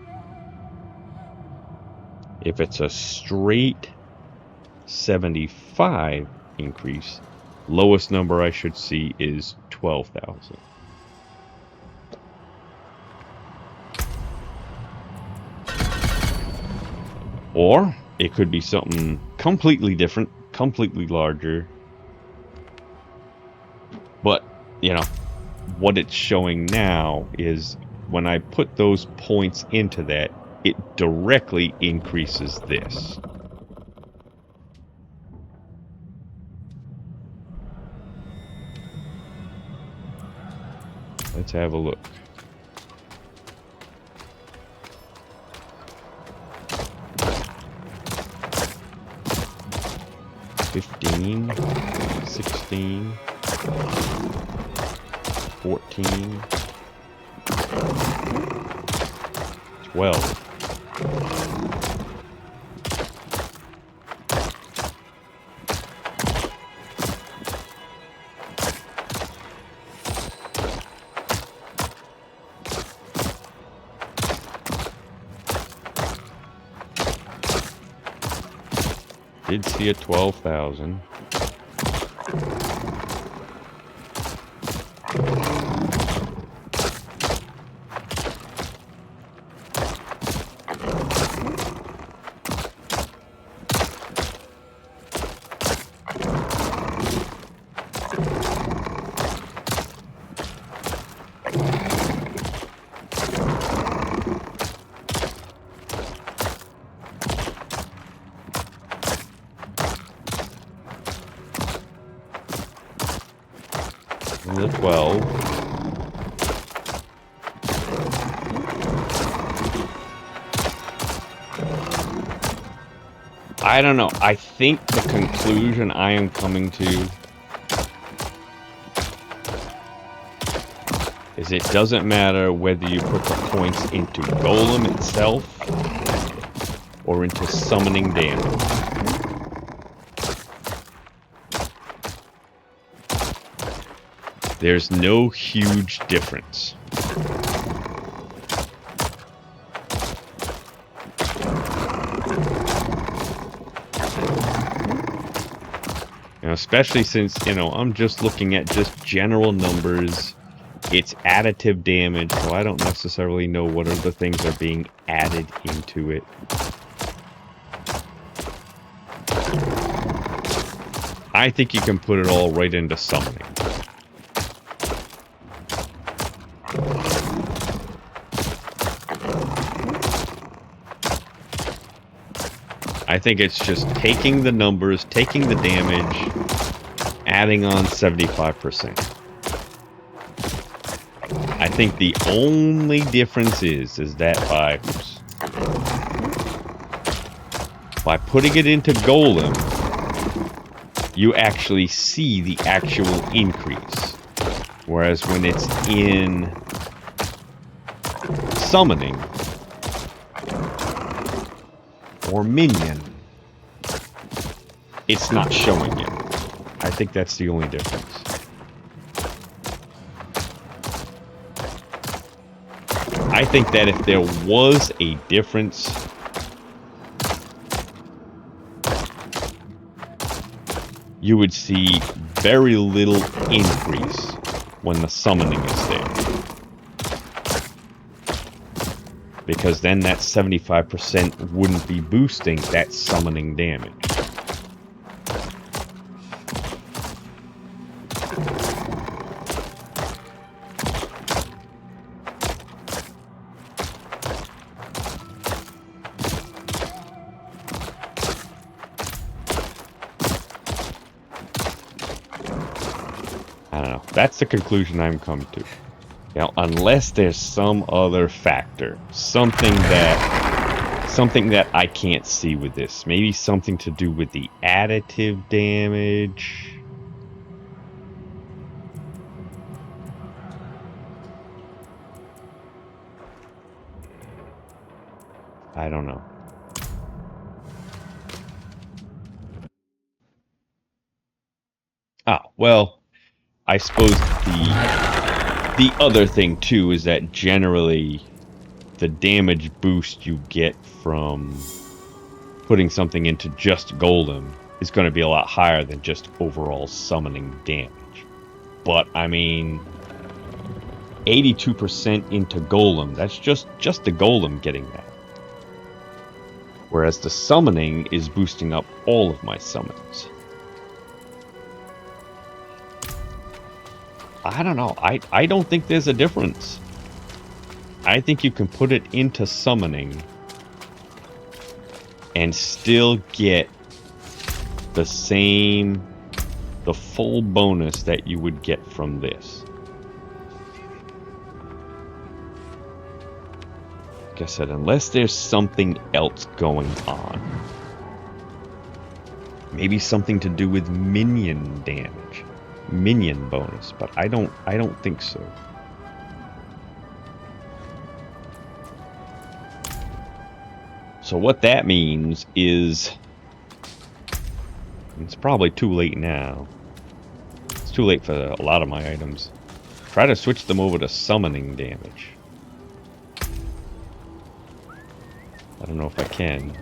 If it's a straight 75 increase, lowest number I should see is 12,000. Or it could be something completely different, completely larger. But, you know, what it's showing now is when I put those points into that, it directly increases this. Let's have a look. $15, $16, $14, $12. Did see a 12,000. The 12. I don't know. I think the conclusion I am coming to is it doesn't matter whether you put the points into Golem itself or into summoning damage. There's no huge difference. You know, especially since, you know, I'm just looking at just general numbers. It's additive damage, so I don't necessarily know what other things are being added into it. I think you can put it all right into summoning. I think it's just taking the numbers, taking the damage, adding on 75%. I think the only difference is that by putting it into Golem, you actually see the actual increase. Whereas when it's in summoning or Minion, it's not showing it. I think that's the only difference. I think that if there was a difference, you would see very little increase when the summoning is there. Because then that 75% wouldn't be boosting that summoning damage. I don't know. That's the conclusion I'm coming to. You know, unless there's some other factor, something that I can't see with this. Maybe something to do with the additive damage. I don't know. Ah, well, I suppose the other thing too is that generally the damage boost you get from putting something into just Golem is going to be a lot higher than just overall summoning damage. But I mean, 82% into Golem, that's just the Golem getting that. Whereas the summoning is boosting up all of my summons. I don't know. I don't think there's a difference. I think you can put it into summoning and still get the full bonus that you would get from this. Like I said, unless there's something else going on. Maybe something to do with minion damage. Minion bonus, but I don't think so. So what that means is it's probably too late now. It's too late for a lot of my items. Try to switch them over to summoning damage. I don't know if I can.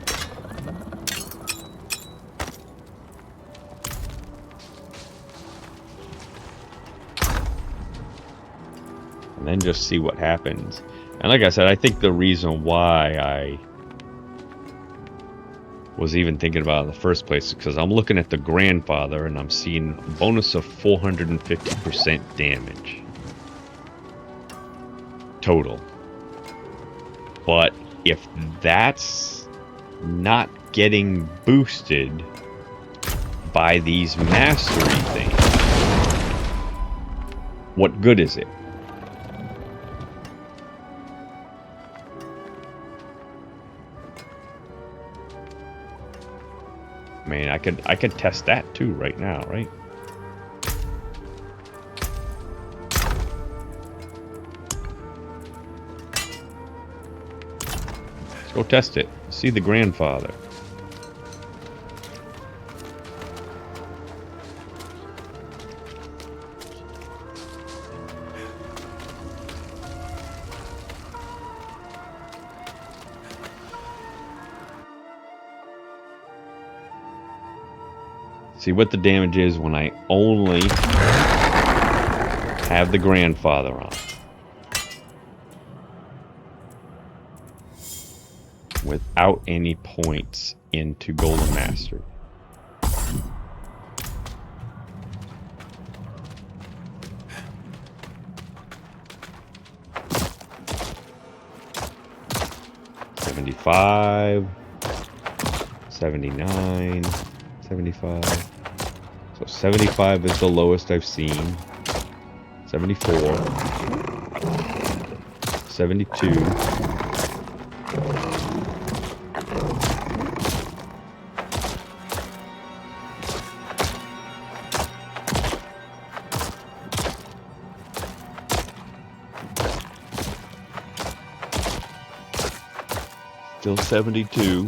And then just see what happens. And like I said, I think the reason why I was even thinking about it in the first place is because I'm looking at the grandfather and I'm seeing a bonus of 450% damage. Total. But if that's not getting boosted by these mastery things, what good is it? mean, I could test that too right now, right? Let's go test it. See the grandfather. See what the damage is when I only have the grandfather on. Without any points into Golem Mastery. $75, $79, $75. So 75 is the lowest I've seen. 74, 72. Still 72.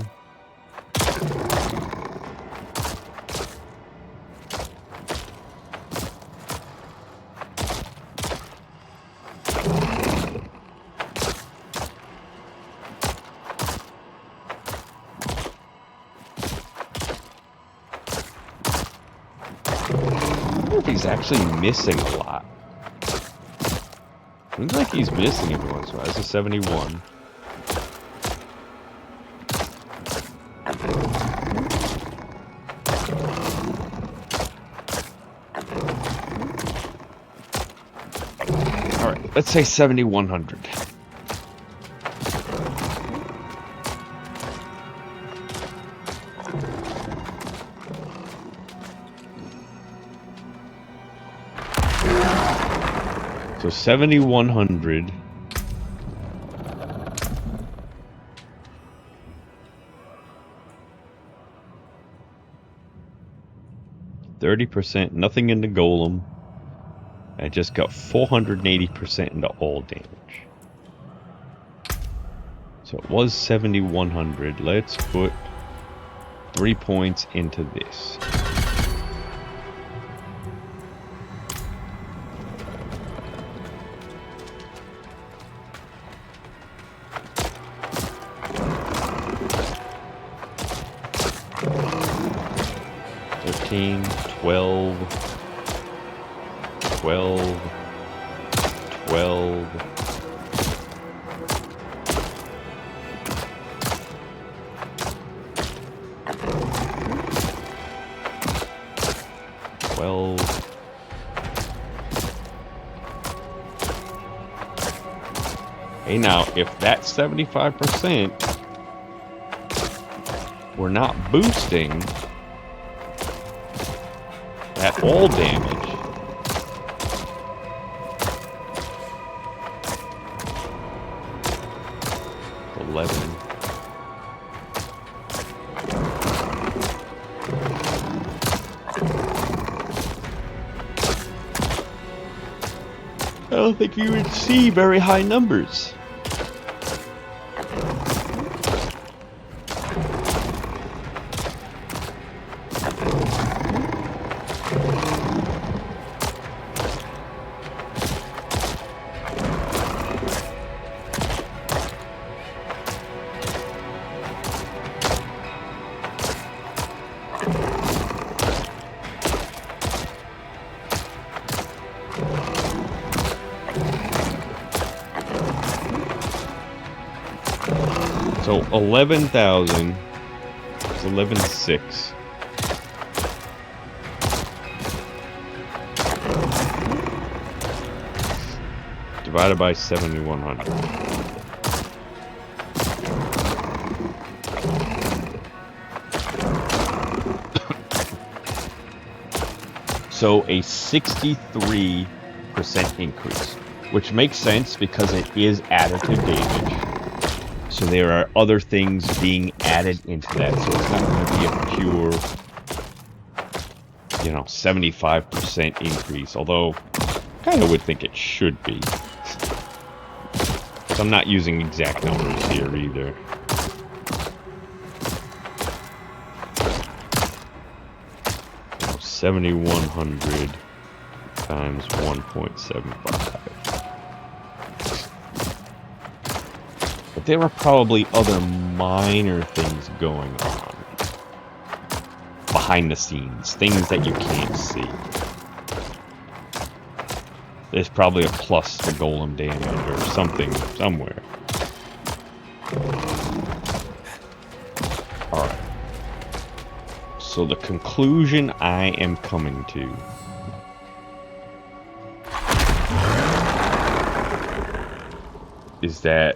He's actually missing a lot. Seems like he's missing every once in a while. That's a 71. Alright, let's say 7,100. So 7,100. %, nothing in the golem. I just got 480% into all damage. So it was 7,100. Let's put 3 points into this. $13, $12, $12, $12. Hey, now, if that's 75%, we're not boosting at all damage. $11. I don't think you would see very high numbers. So 11,000 is 11,600. Divided by 7,100. So a 63% increase, which makes sense because it is additive damage. So there are other things being added into that, so it's not going to be a pure you know, 75% increase, although kind of would think it should be. So I'm not using exact numbers here either. So 7,100 times 1.75. But there are probably other minor things going on behind the scenes, things that you can't see. There's probably a plus to golem damage or something somewhere. Alright. So the conclusion I am coming to is that,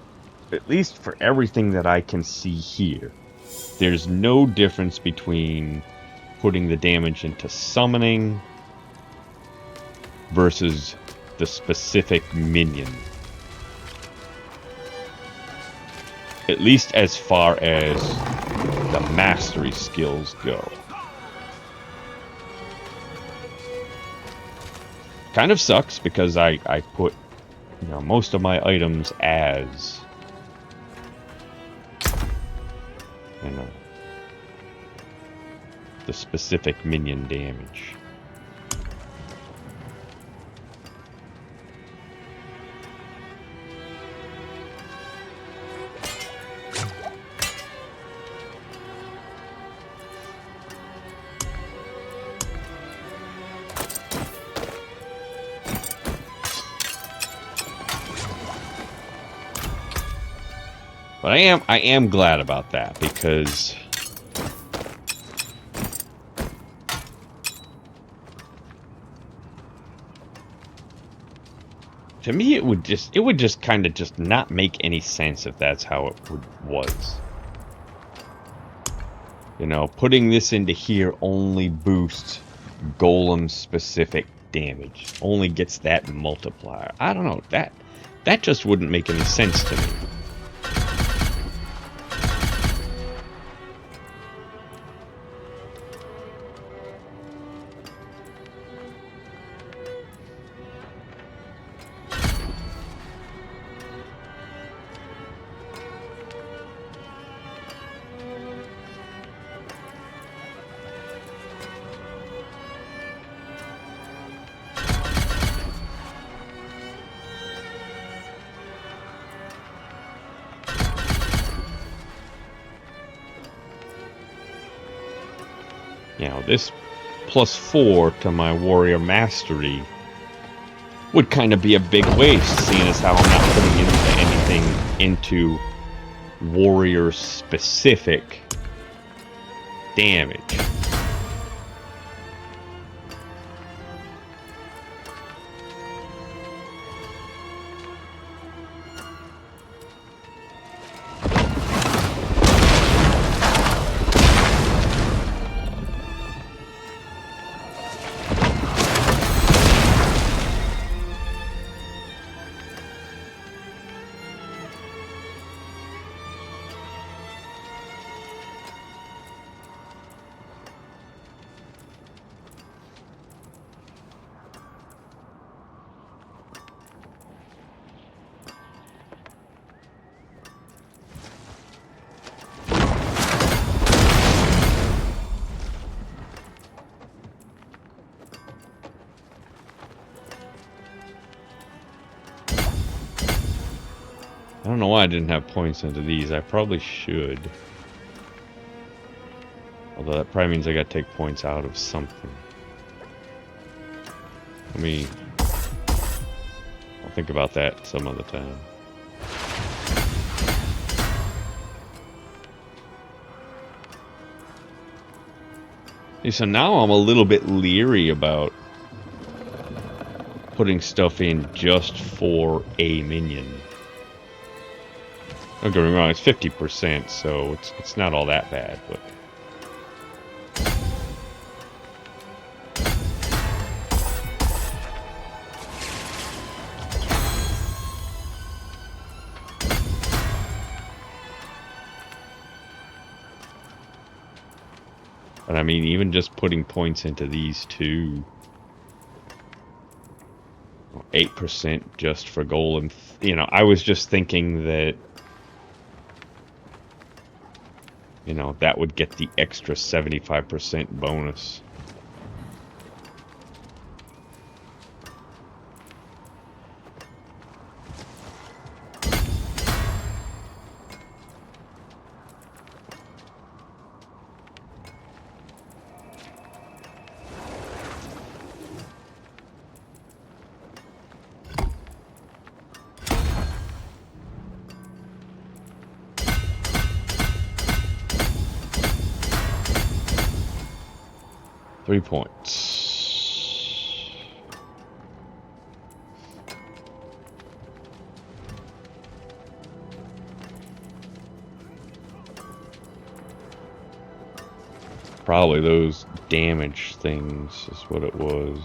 at least for everything that I can see here, there's no difference between putting the damage into summoning versus the specific minion. At least as far as the mastery skills go. Kind of sucks because I put, you know, most of my items as, you know, the specific minion damage. But I am glad about that, because to me it would just kind of just not make any sense if that's how it was. You know, putting this into here only boosts golem specific damage. Only gets that multiplier. I don't know, that just wouldn't make any sense to me. You know, this +4 to my warrior mastery would kind of be a big waste, seeing as how I'm not putting into anything into warrior specific damage. I don't know why I didn't have points into these. I probably should. Although that probably means I gotta take points out of something. I'll think about that some other time. Okay, so now I'm a little bit leery about putting stuff in just for a minion. Don't get me wrong, it's 50%, so it's not all that bad, but But I mean, even just putting points into these two, 8% just for Golem. You know, I was just thinking that, you know, that would get the extra 75% bonus. Three points. Probably those damage things is what it was.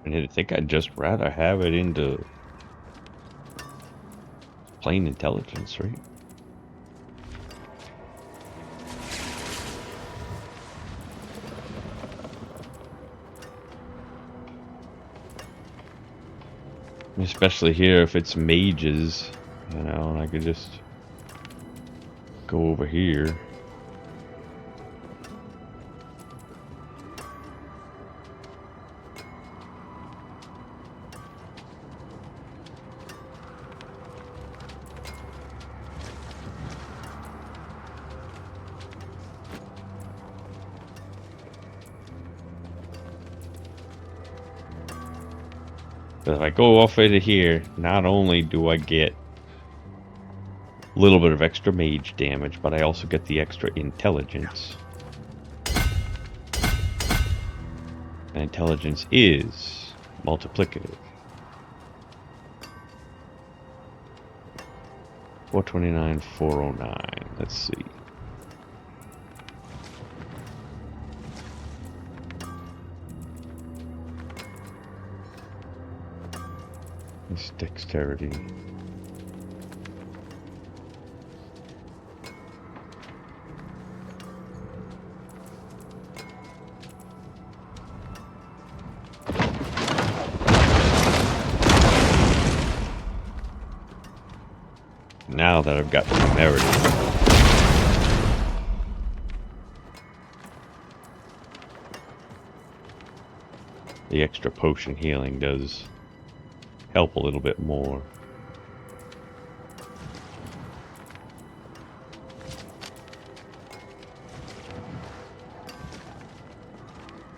And I think I'd just rather have it into plain intelligence, right? Especially here if it's mages, you know, and I could just go over here. But if I go off into here, not only do I get a little bit of extra mage damage, but I also get the extra intelligence. And intelligence is multiplicative. 429, 409. Let's see. It's dexterity. Now that I've got temerity. The extra potion healing does help a little bit more.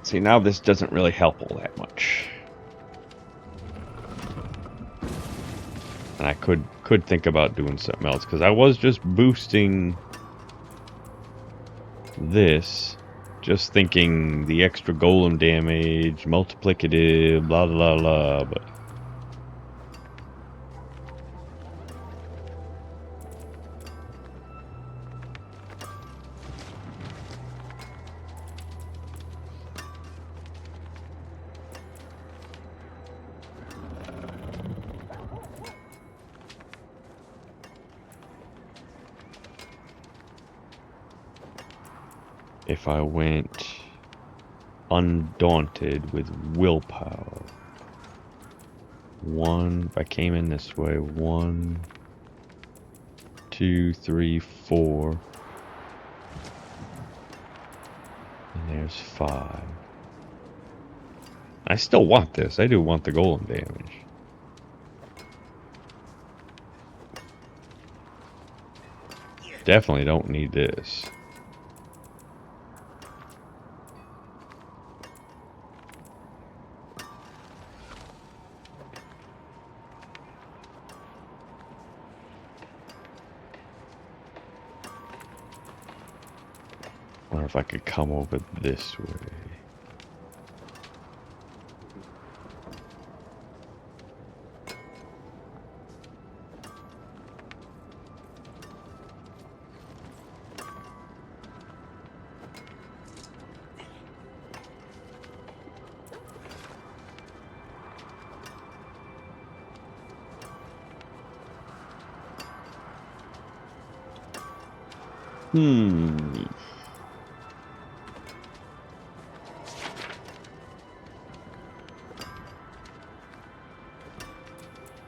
See, now this doesn't really help all that much. And I could think about doing something else, because I was just boosting this, just thinking the extra golem damage, multiplicative, blah blah blah, but if I went undaunted with willpower, one, if I came in this way, 1, 2, 3, 4. And there's 5. I still want this. I do want the golem damage. Definitely don't need this. Or if I could come over this way.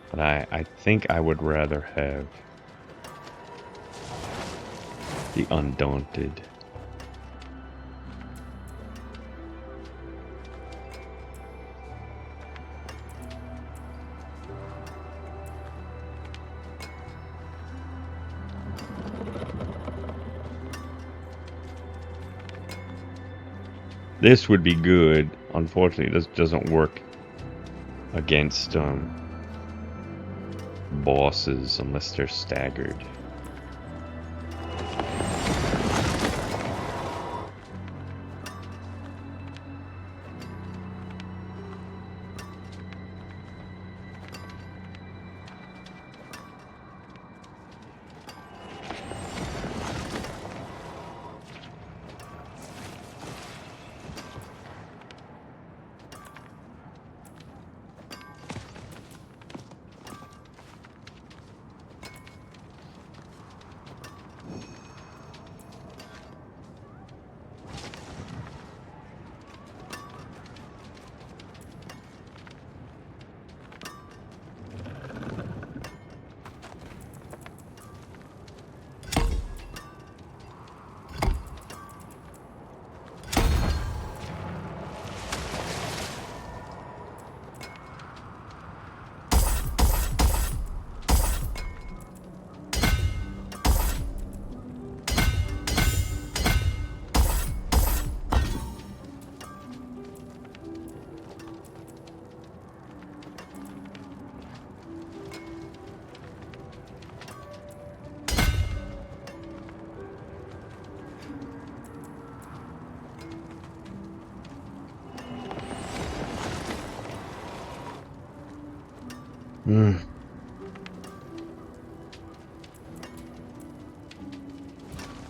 But I think I would rather have the Undaunted. This would be good. Unfortunately, this doesn't work against bosses unless they're staggered.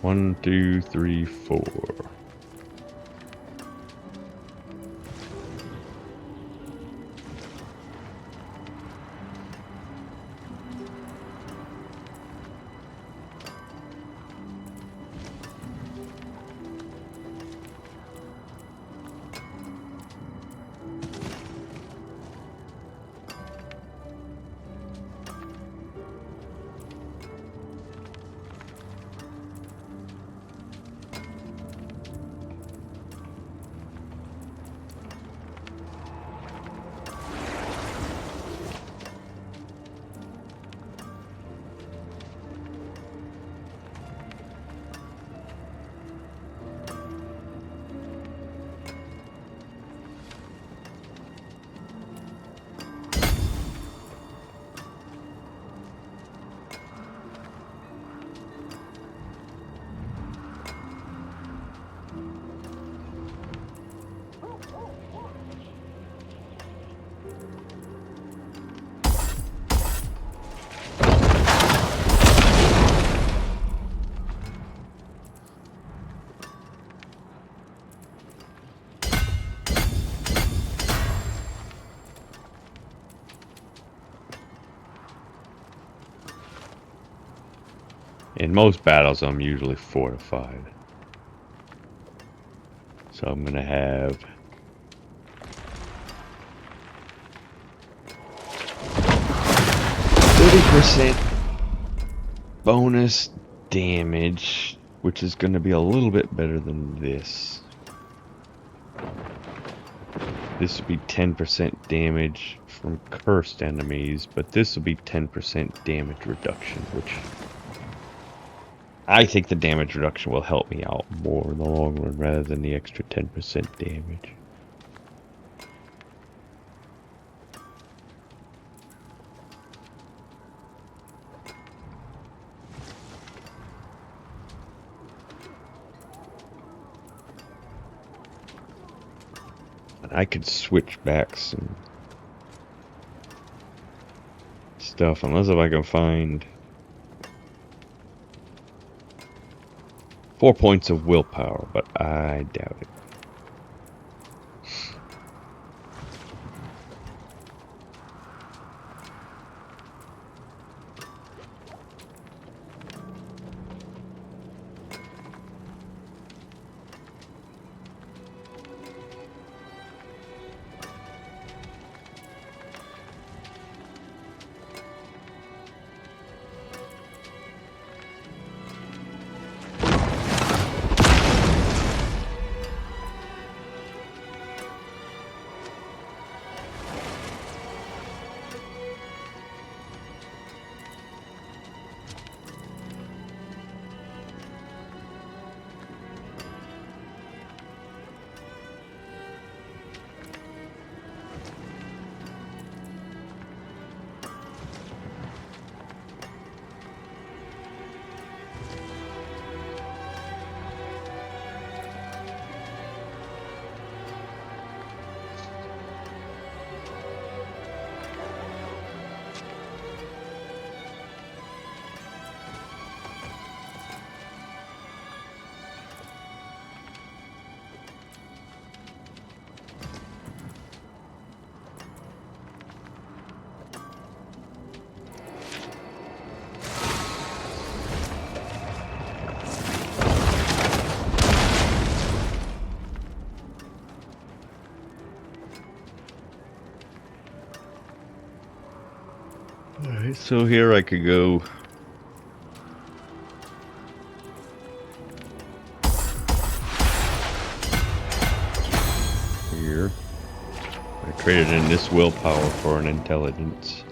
One, 2, 3, 4. In most battles, I'm usually fortified. So I'm gonna have 30%. bonus damage, which is going to be a little bit better than this. This would be 10% damage from cursed enemies, but this will be 10% damage reduction, which I think the damage reduction will help me out more in the long run rather than the extra 10% damage. I could switch back some stuff, unless if I can find 4 points of willpower, but I doubt it. Alright, so here I could go here. I traded in this willpower for an intelligence.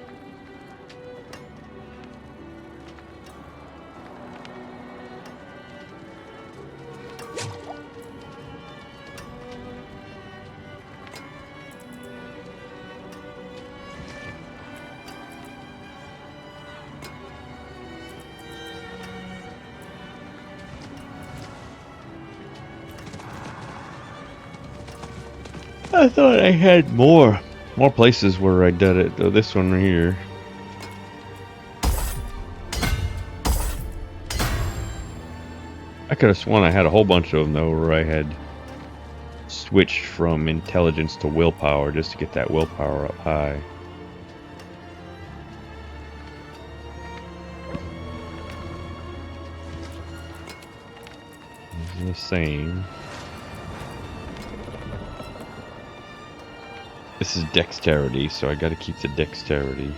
I thought I had more places where I did it, though. This one right here. I could have sworn I had a whole bunch of them, though, where I had switched from intelligence to willpower just to get that willpower up high. It's the same. This is dexterity, so I gotta keep the dexterity.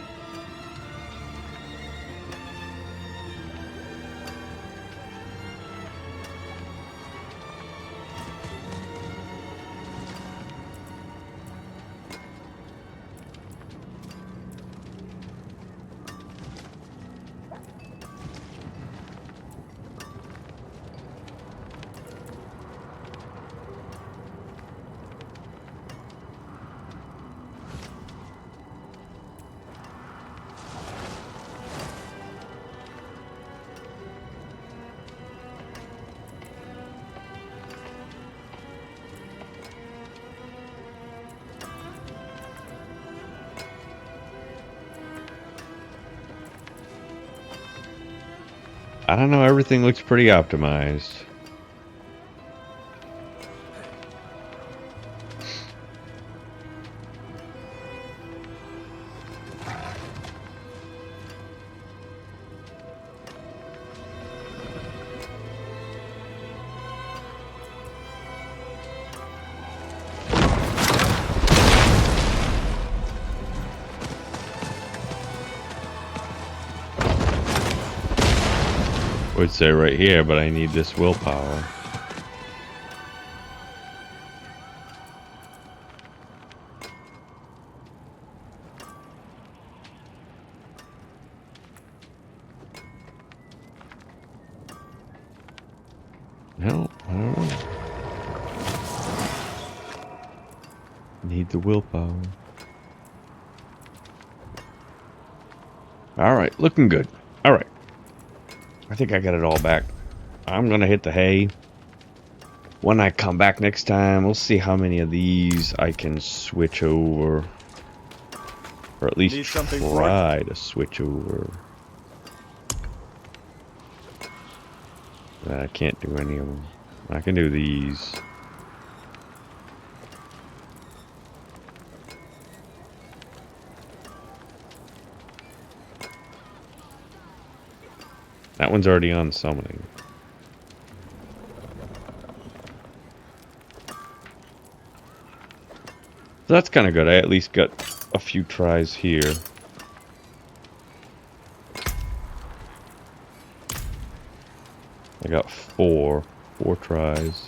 I don't know, everything looks pretty optimized. would say right here, but I need this willpower. No, I don't know. Need the willpower. Alright, looking good. Alright. I think I got it all back. I'm gonna hit the hay. When I come back next time, we'll see how many of these I can switch over. Or at least Need something try to switch over. I can't do any of them. I can do these. That one's already on summoning. So that's kind of good. I at least got a few tries here. I got four tries.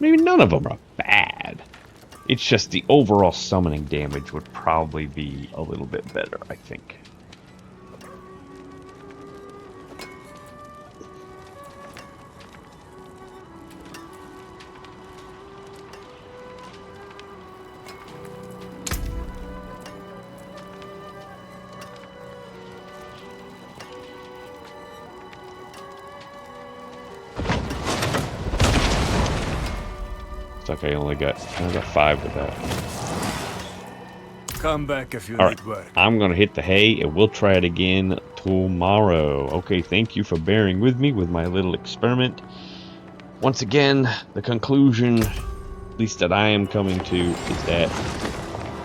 Maybe none of them are bad. It's just the overall summoning damage would probably be a little bit better, I think. Looks like I only got 5 with that. Come back if you Alright, need work. I'm gonna hit the hay and we'll try it again tomorrow. Okay, thank you for bearing with me with my little experiment. Once again, the conclusion, at least that I am coming to, is that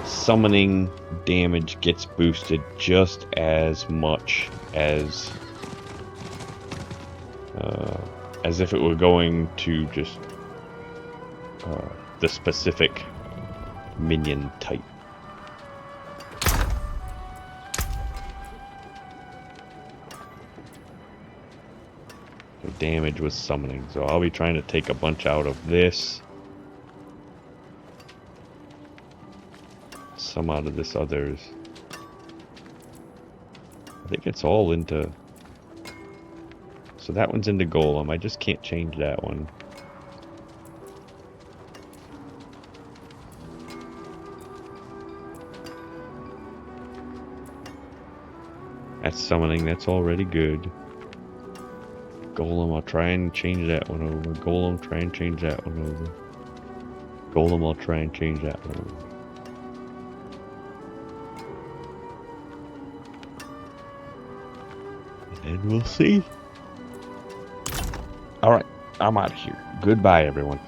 summoning damage gets boosted just as much as if it were going to just the specific minion type. So damage was summoning, so I'll be trying to take a bunch out of this, some out of this others. I think it's all into, so that one's into Golem. I just can't change that one. That's summoning, that's already good. Golem, I'll try and change that one over. Golem, try and change that one over. Golem, I'll try and change that one over. And we'll see. Alright, I'm out of here. Goodbye, everyone.